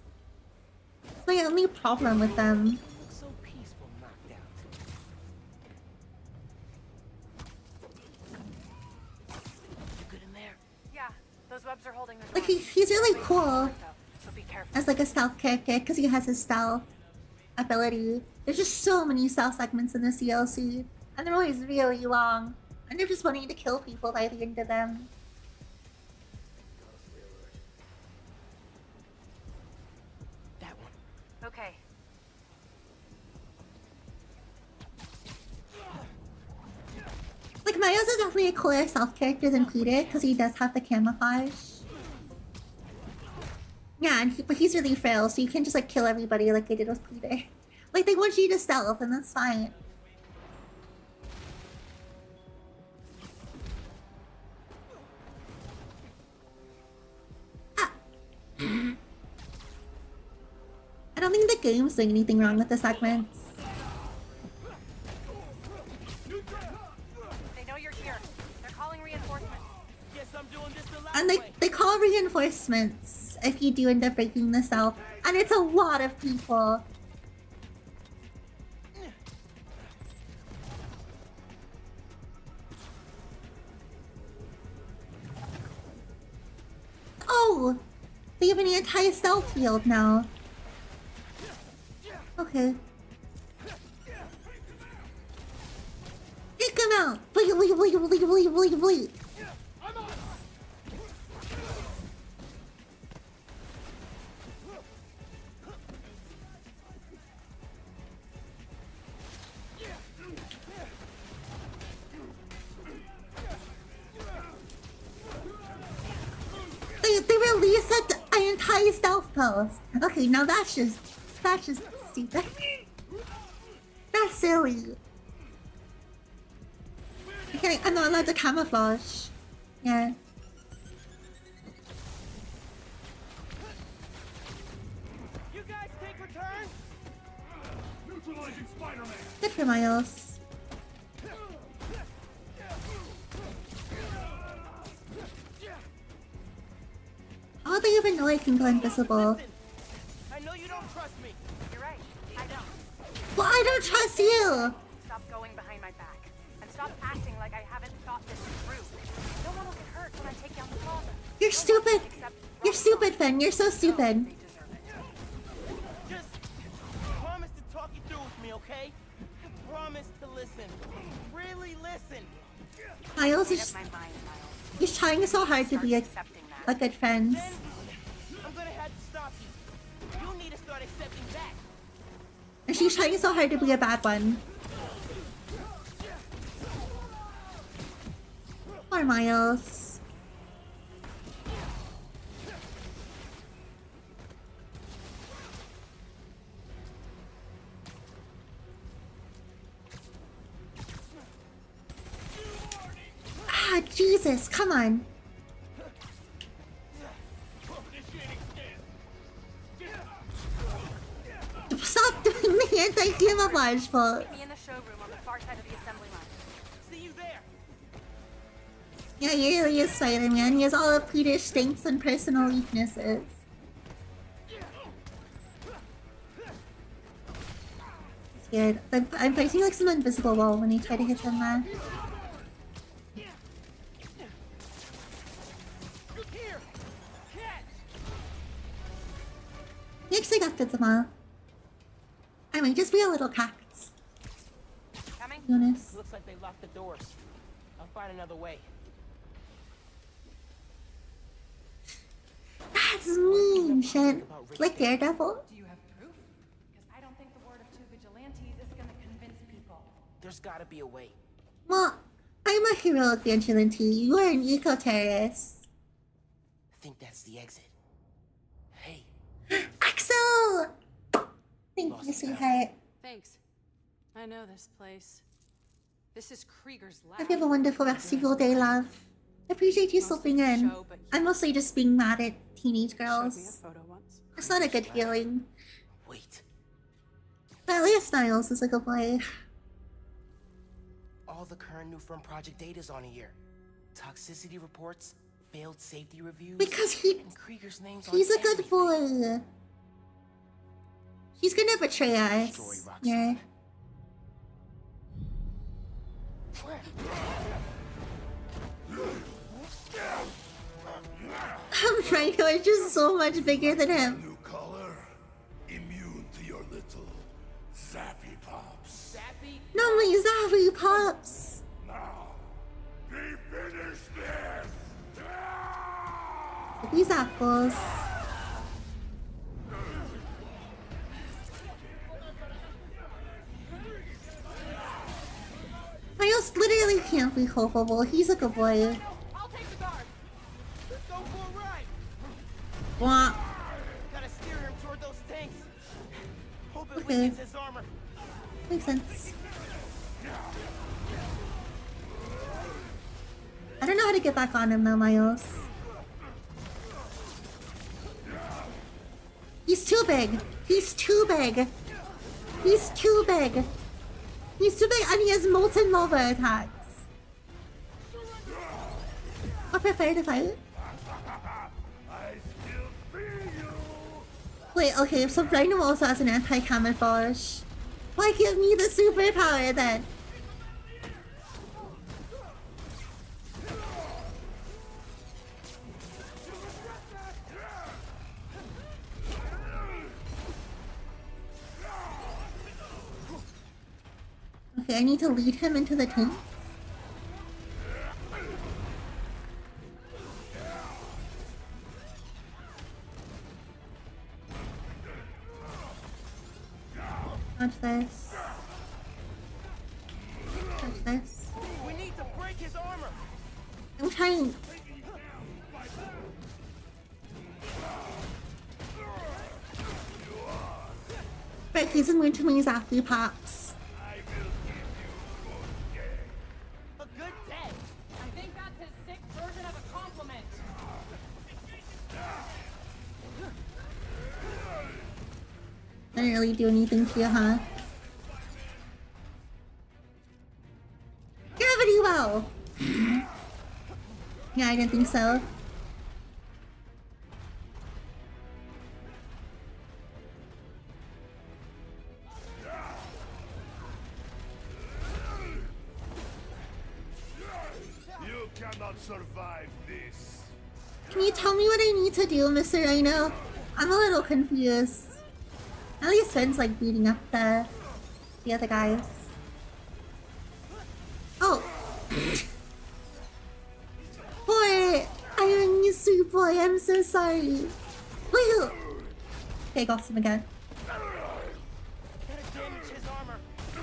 It's my only problem with them. so peaceful knocked out. You good in there? Yeah, those webs are holding the Like, door. he's really cool So be careful. as like a stealth character because he has his stealth ability. There's just so many stealth segments in the DLC, and they're always really long. And they're just wanting to kill people by the end of them. That one. Okay. Like, Miles is definitely a cooler stealth character than Peter because he does have the camouflage. Yeah, and but he's really frail, so you can't just like kill everybody like they did with Peter. Like, they want you to stealth, and that's fine. Ah. I don't think the game's doing anything wrong with the segments. They know you're here. They're calling reinforcements. Guess I'm doing this the last And way. they call reinforcements if you do end up breaking this out. And it's a lot of people. Oh! They have an anti-stealth field now. Okay. Take him out! Bleep, bleep, bleep, bleep, bleep, bleep, bleep. They released an anti-stealth post. Okay, now that's just stupid. That's silly. Okay, I'm not allowed to camouflage. Yeah. You guys take return? Neutralizing Spider-Man! Good for Miles. How do they even know I can go invisible? Listen, I know you don't trust me. You're right. I don't. Well, I don't trust you! Stop going behind my back. And stop acting like I haven't thought this through. No one will get hurt. hurt when I take down the plaza. You're stupid. You're stupid, Finn. You're so stupid. Just promise to talk it through with me, okay? Promise to listen. Really listen. Miles is he's trying so hard to be a good friend. Then I'm gonna have to stop you. You need to start accepting that. And she's trying so hard to be a bad one. Poor Miles. Ah, Jesus, come on. Stop doing the anti-camouflage pose. Meet me in the showroom on the far side of the assembly line. See you there. Yeah, he really is Spider-Man. He has all of Peter's strengths and personal weaknesses. It's weird. I'm fighting like some invisible wall when he tried to hit him there. He actually got them all. I might just be a little cactus. Coming? Eunice. Looks like they locked the doors. I'll find another way. That's mean shit. Like Daredevil. Do you have proof? Because I don't think the word of two vigilantes is gonna convince people. There's gotta be a way. Well, I'm a heroic vigilante. You are an eco-terrorist. I think that's the exit. Hey. Axel! Thank you, sweetheart. Thanks. I know this place. This is Krieger's lab. Hope you have a wonderful rest of your day, love. I appreciate you slipping in. I'm mostly just being mad at teenage girls. It's not a good feeling. Wait. But at least Niles is a good boy. All the current new firm project data's on here. Toxicity reports, failed safety reviews. Because and Krieger's name's he's on a good boy. He's gonna betray us. Yeah. Franco is just so much bigger than him. New color, immune to your little zappy pops. Zappy? No, my Zappy Pops. Now, we finish this. These apples. Miles literally can't be culpable. He's a good boy. I'll take the guard. Let's go for a ride. Wah. Gotta steer him toward those tanks. Hope it Okay. weakens his armor. Makes sense. I don't know how to get back on him though, Miles. He's too big. He's too big. He's too big. He's too big and he has molten lava attacks. I prefer to fight. Wait, okay, so Rhino also has an anti-camouflage. Why give me the superpower then? Okay, I need to lead him into the tank. Watch this. Watch this. We need to break his armor. I'm trying. But he's immune to my Zappy Pops. A good day. I think that's his sick version of a compliment. Didn't really do anything to you, huh? Gravity well. Yeah, I didn't think so. You cannot not survive this. Can you tell me what I need to do, Mr. Rhino? I'm a little confused. At least Finn's like beating up the other guys. Oh. Boy, I'm you sweet boy. I'm so sorry. Woo! Okay, got him again. Gotta damage his armor. You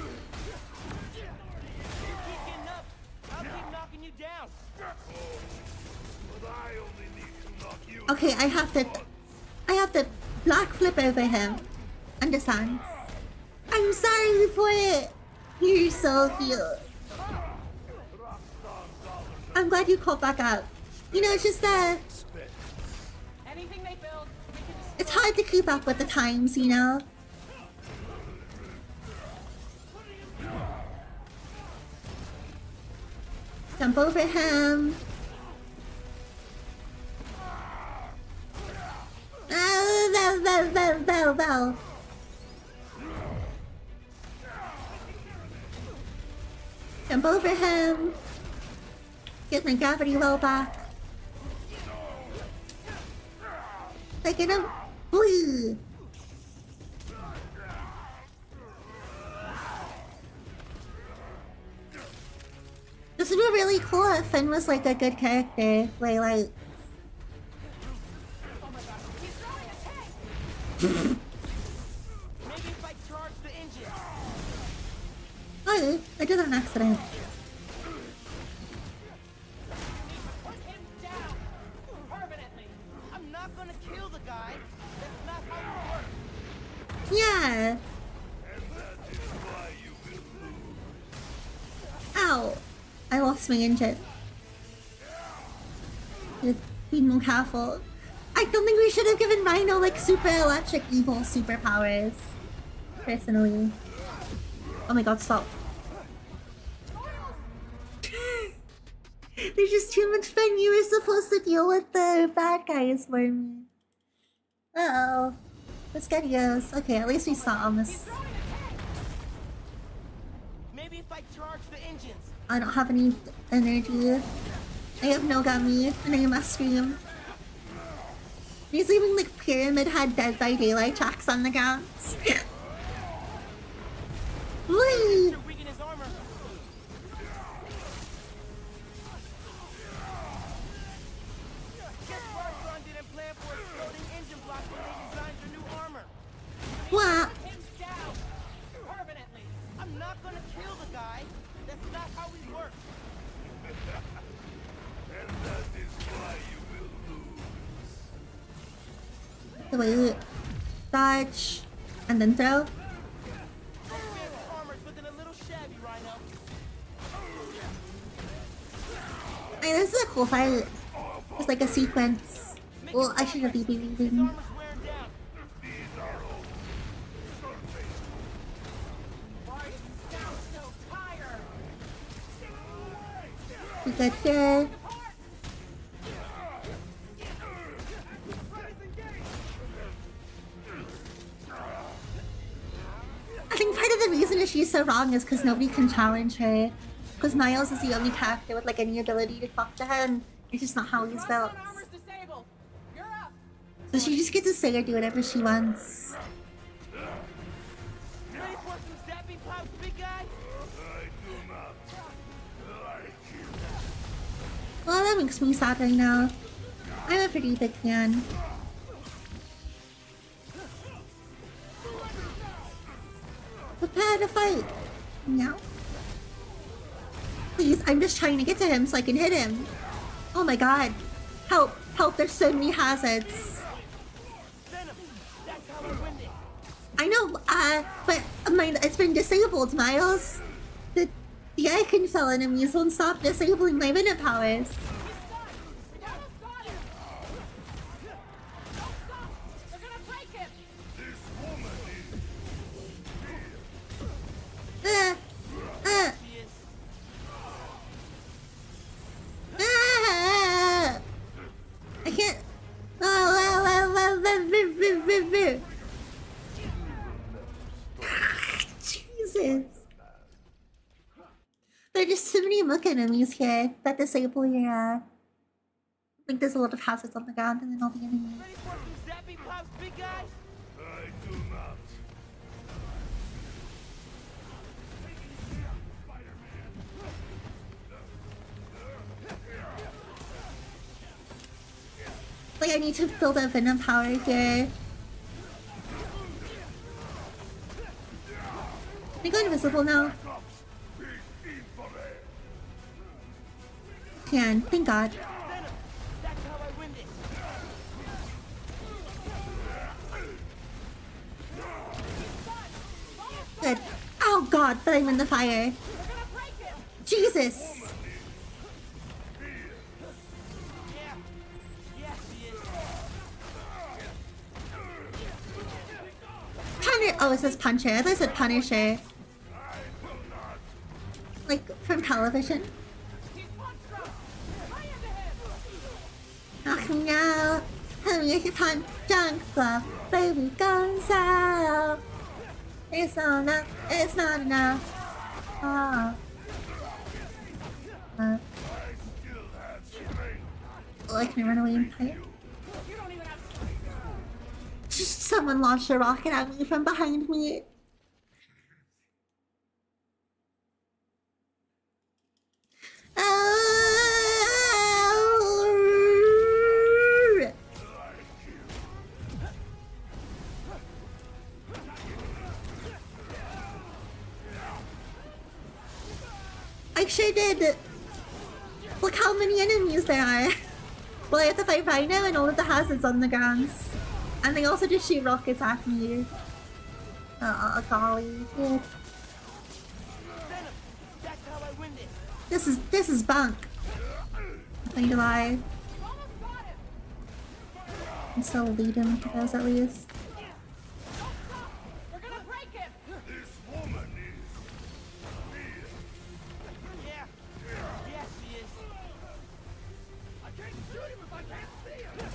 keep getting up. I'll keep knocking you down. But I only need to knock you. Okay, I have to black flip over him. Understand? I'm sorry for it. You're so cute. I'm glad you called back out. You know, it's just Anything they build, we can just it's hard to keep up with the times, you know? Jump over him. Bow. Jump over him. Get my gravity well back. Like in a blue. This would be really cool if Finn was like a good character. Like Maybe if I charge the engine. oh, I did an accident. Put him down permanently. I'm not gonna kill the guy. That's not how it works. Yeah. Ow. I lost my engine. Should be more careful. I don't think we should have given Rhino like super electric evil superpowers. Personally. Oh my god, stop. There's just too much fun. You were supposed to deal with the bad guys for me. Uh-oh. Let's get yours. Okay, at least we saw him. Maybe if I charge the engines. I don't have any energy. I have no gummy, and I must scream. He's leaving like Pyramid Head Dead by Daylight tracks on the ground. Whee! You're weakening his armor. Guess Rosron didn't plan for exploding engine blocks when they designed your new armor. What? Put him down permanently. I'm not gonna kill the guy. That's not how we work. And that is why you will lose. Wait. Dodge. And then throw. Armor's looking a little shabby, Rhino. Hey, this is a cool fight. It's like a sequence. Well, I shouldn't be leaving. Armor's wearing down. These are all surface. Why you sound so tired? We got here. I think part of the reason that she's so wrong is because nobody can challenge her. Because Miles is the only character with like any ability to talk to her, and it's just not how he's built. So she just gets to say or do whatever she wants. Ready for some zapping pops, big guy? I do not like you. Well, that makes me sad right now. I'm a pretty big fan. Prepare to fight. No. Please, I'm just trying to get to him so I can hit him. Oh my god. Help, help, there's so many hazards. Venom. That's how I win it. I know, but it's been disabled, Miles. The icon cell enemies won't stop disabling my venom powers. I can't. Jesus. There are just so many many Mook enemies here that disable your, I think there's a lot of hazards on the ground and then all the enemies. Ready for some zappy pops, big guy? I do not. Like, I need to build a venom power here. Can I go invisible now? Can, thank God. That's how I win this. Good. Oh God, but I'm in the fire. Jesus. Oh, it says Puncher. I thought it said Punisher. Like, from television. Oh no. I'm gonna punch junk club. Baby goes out. It's not enough. It's not enough. Oh. Oh, I can run away in fire. Someone launched a rocket at me from behind me. I sure did. Look how many enemies there are. Well, I have to fight Rhino and all of the hazards on the ground. And they also just shoot rockets at me. Golly. Yeah. This is bunk. Not gonna lie. I'm still lead him to those at least. We're gonna break him. This woman is weird. Yeah, she is. I can't shoot him if I can't see him.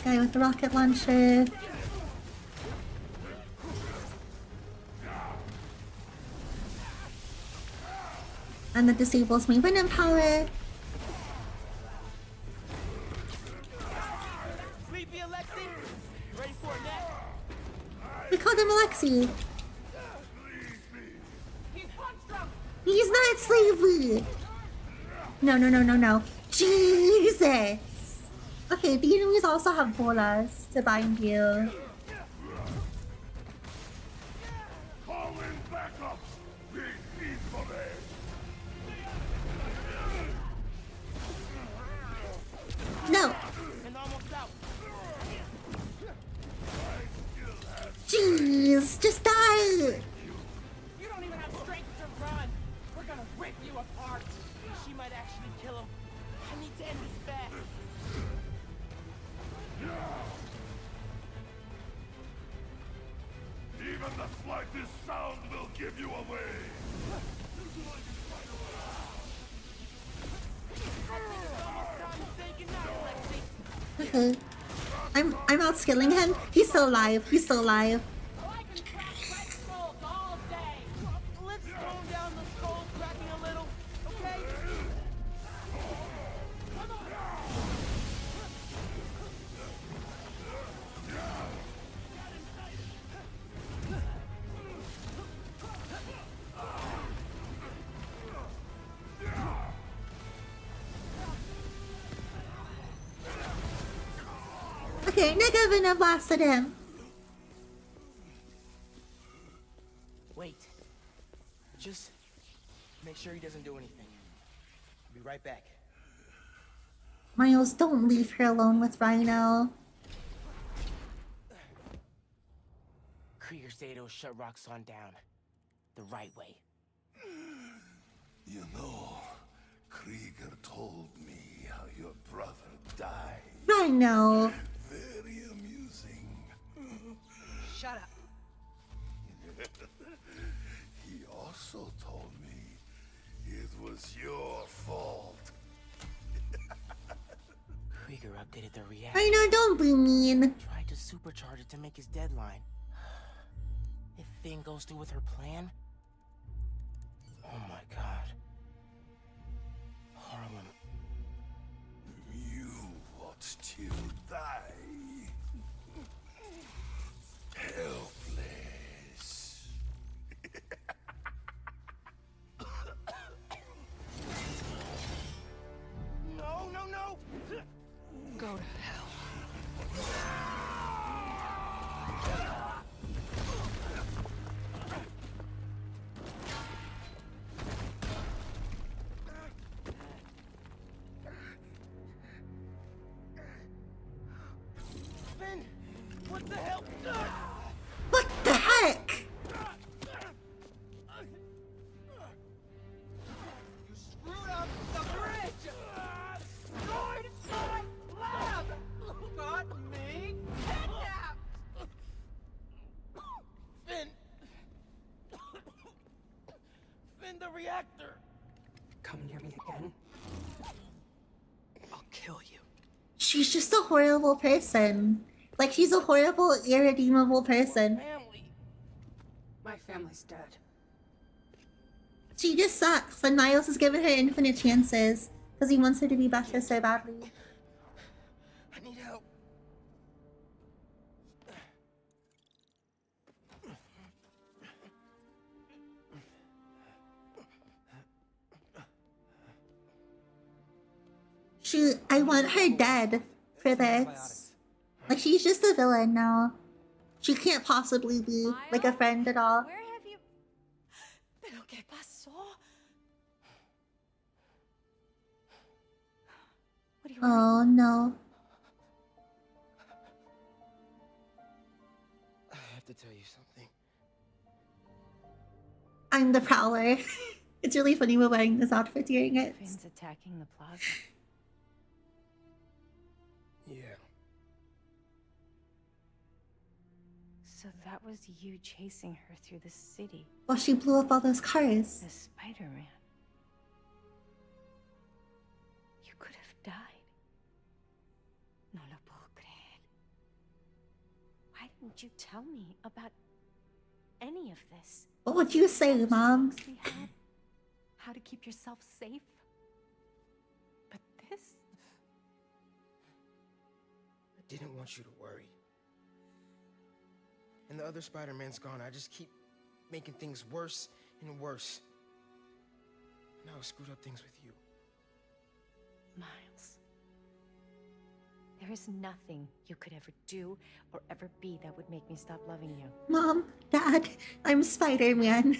Guy with the rocket launcher. And that disables me venom power. Sleepy Alexi, ready for it next? We called him Alexi. He's not sleepy. No. Jesus. Okay, the enemies also have bolas to bind you. No. Jeez, just die. You don't even have strength to run. We're gonna rip you apart. She might actually kill him. I need to end this fast. Even the slightest sound will give you away. Okay. I'm outskilling him. He's still alive. He's still alive. Let's calm down the skull cracking a little, okay? Okay, Nigga Venom blasted him. Wait. Just make sure he doesn't do anything. I'll be right back. Miles, don't leave her alone with Rhino. Krieger said it'll shut Roxxon down. The right way. You know, Krieger told me how your brother died. Rhino. Very amusing. Shut up. He also told me it was your fault. Krieger updated the reactor. Rhino, don't be mean. Tried to supercharge it to make his deadline. If Finn goes through with her plan... Oh my god. till die. Helpless. No, no, no! Go to hell. Finn! What the hell? What the heck? You screwed up the bridge! Destroyed my lab! Got me kidnapped! Finn! Finn, the reactor! Come near me again. I'll kill you. She's just a horrible person. Like, she's a horrible, irredeemable person. Family! My family's dead. She just sucks, and Miles has given her infinite chances because he wants her to be better so badly. I need help. I want her dead for this. Like, she's just a villain now. She can't possibly be, like, a friend at all. Where have you... ¿Pero qué pasó? What do you Oh, no. I have to tell you something. I'm the Prowler. It's really funny we're wearing this outfit during it. Finn's attacking the plaza. Yeah. So that was you chasing her through the city. Well, she blew up all those cars. The Spider-Man. You could have died. No lo puedo creer. Why didn't you tell me about any of this? What would you say, Mom? Books we had? How to keep yourself safe? But this? I didn't want you to worry. And the other Spider-Man's gone. I just keep making things worse and worse. Now I screwed up things with you. Miles. There is nothing you could ever do or ever be that would make me stop loving you. Mom, Dad, I'm Spider-Man.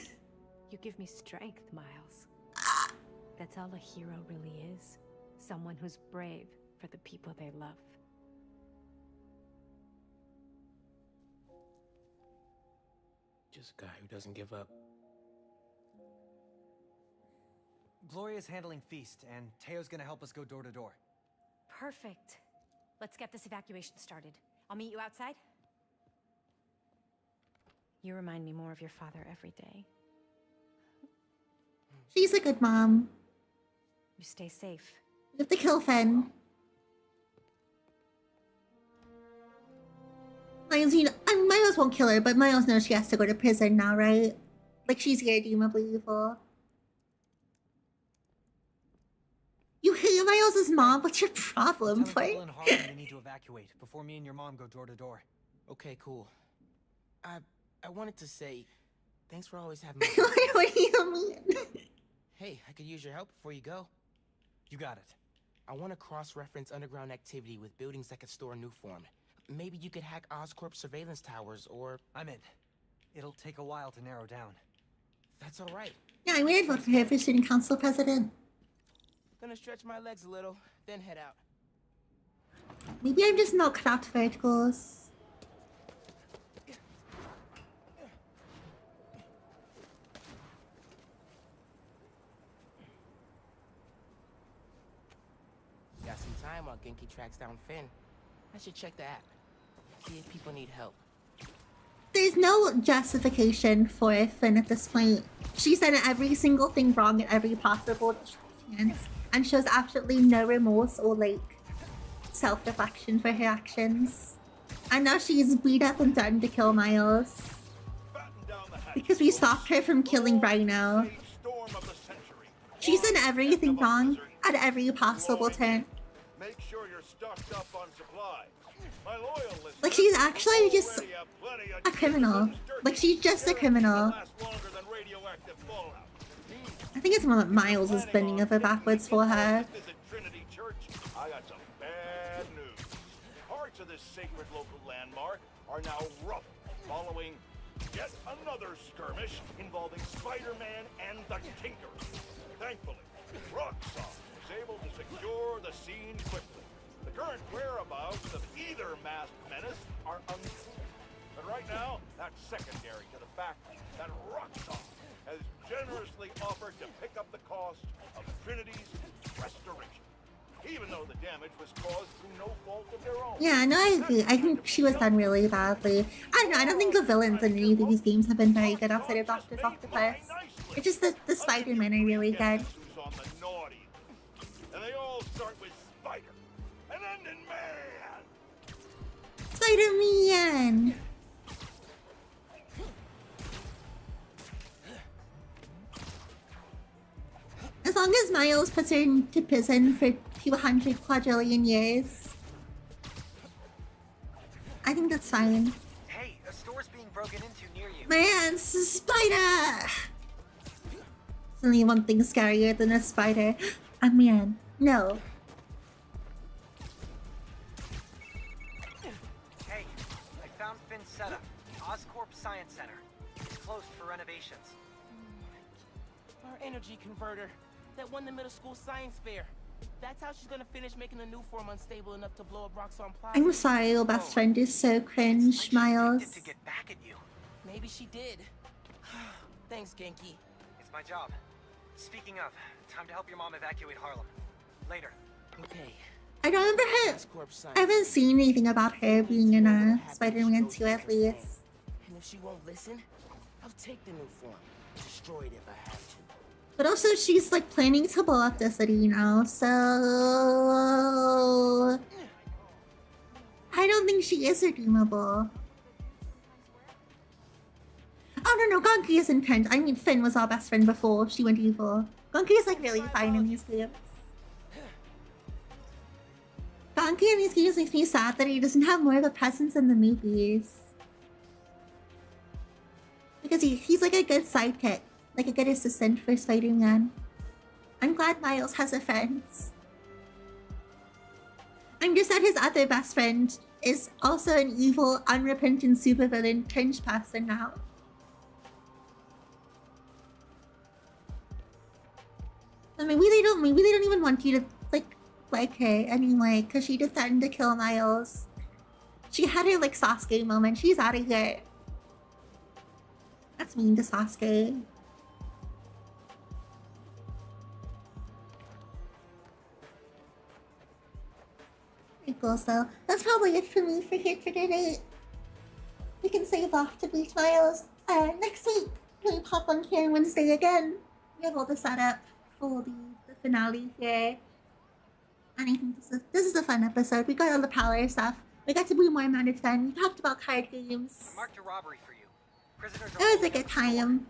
You give me strength, Miles. That's all a hero really is. Someone who's brave for the people they love. Just a guy who doesn't give up. Gloria's handling Feast, and Teo's gonna help us go door to door. Perfect. Let's get this evacuation started. I'll meet you outside. You remind me more of your father every day. She's a good mom. You stay safe. You have to kill Finn. Miles, you know, Miles won't kill her, but Miles knows she has to go to prison now, right? Like, she's irredeemably evil. You hate Miles' mom? What's your problem, Tell boy? Nicole and Harlan they need to evacuate before me and your mom go door to door. Okay, cool. I wanted to say, thanks for always having me. What do you mean? Hey, I could use your help before you go. You got it. I want to cross-reference underground activity with buildings that could store a new form. Maybe you could hack Oscorp surveillance towers, or... I'm in. It'll take a while to narrow down. That's all right. Yeah, I would vote for her for student council president. Gonna stretch my legs a little, then head out. Maybe I'm just not cut out for it, goals. Got some time while Genki tracks down Finn. I should check the app. See if people need help. There's no justification for Finn at this point. She's done every single thing wrong at every possible chance, and shows absolutely no remorse or, like, self-reflection for her actions. And now she's beat up and done to kill Miles. Because we stopped her from killing Rhino. She's done everything wrong at every possible turn. Make sure you're stocked up on supplies. My loyal listeners, Like, she's actually just already have plenty of a criminal. Like, she's just a criminal. last longer than radioactive fallout. I think it's more that Miles is bending over backwards for her. Visit Trinity Church. I got some bad news. Parts of this sacred local landmark are now rough following yet another skirmish involving Spider-Man and the Tinker. Thankfully, Roxxon was able to secure the scene quickly. The current whereabouts of either masked menace are unclear. But right now, that's secondary to the fact that Roxxon has generously offered to pick up the cost of Trinity's restoration, even though the damage was caused through no fault of their own. Yeah, no, I agree. I think she was done really badly. I don't know, I don't think the villains in any of these games have been very good outside of Dr. Octopus. It's just that the Spider-Man are really good. Who's on the naughty list. And they all start with Spider, and end in Man. Spider-Man! As long as Miles puts her into prison for 200 quadrillion years, I think that's fine. Hey, a store's being broken into near you. Man, it's a spider! There's only one thing scarier than a spider. A man. No. Hey, I found Finn's setup. Oscorp Science Center. It's closed for renovations. Our energy converter that won the middle school science fair. That's how she's gonna finish making the new form unstable enough to blow up Roxxon Plaza. I'm sorry, your best friend is so cringe, Miles. To get back at you. Maybe she did. Thanks, Genki. It's my job. Speaking of, time to help your mom evacuate Harlem. Later. Okay. I don't remember her. I haven't seen anything about her being in a Spider-Man 2 at least. And if she won't listen, I'll take the new form. Destroy it if I have to. But also, she's like planning to blow up the city now, so I don't think she is redeemable. Oh no, Gonki isn't cringe. I mean, Finn was our best friend before she went evil. Gonki is like really fine in these games. Gonki in these games makes me sad that he doesn't have more of a presence in the movies. Because he's like a good sidekick. Like a good assistant for Spider-Man. I'm glad Miles has a friend. I'm just that his other best friend is also an evil, unrepentant supervillain cringe person now. So maybe they don't even want you to like her anyway, because she just threatened to kill Miles. She had her like Sasuke moment. She's out of here. That's mean to Sasuke. So that's probably it for me for here for today. We can save off to Beach Miles. Next week we pop on here on Wednesday again. We have all the setup for the finale here. And I think this is a fun episode. We got all the power stuff. We got to be more Mounted Fan. We talked about card games. I marked a robbery for you. Prisoners It was a good time.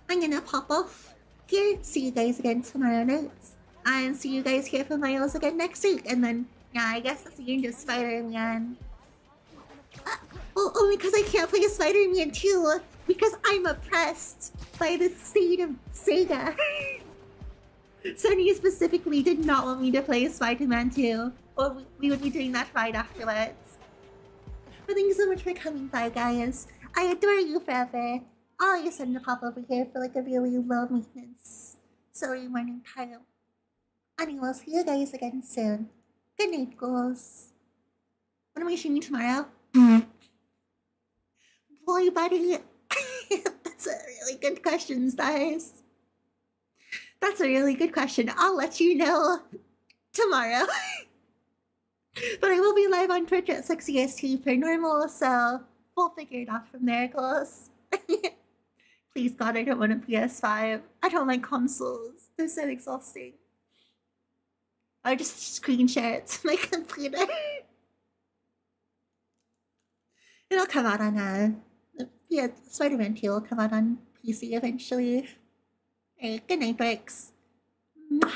I'm gonna pop off here. See you guys again tomorrow night. And see you guys here for Miles again next week. And then yeah, I guess that's the end of Spider-Man. Well, only because I can't play Spider-Man 2. Because I'm oppressed by the state of Sega. Sony specifically did not want me to play Spider-Man 2. Or we would be doing that right afterwards. But thank you so much for coming by, guys. I adore you forever. I'll always send to pop over here for like a really low maintenance silly morning time. And we'll see you guys again soon. Good night, ghouls. What am I shooting tomorrow? Boy, buddy. That's a really good question, Stars. That's a really good question. I'll let you know tomorrow. But I will be live on Twitch at 6 EST per normal, so we'll figure it out from there, ghouls. Please, God, I don't want a PS5. I don't like consoles. They're so exhausting. I just screen share it to my computer. It'll come out on yeah, Spider-Man 2 will come out on PC eventually. Alright, good night, Bricks. Mwah.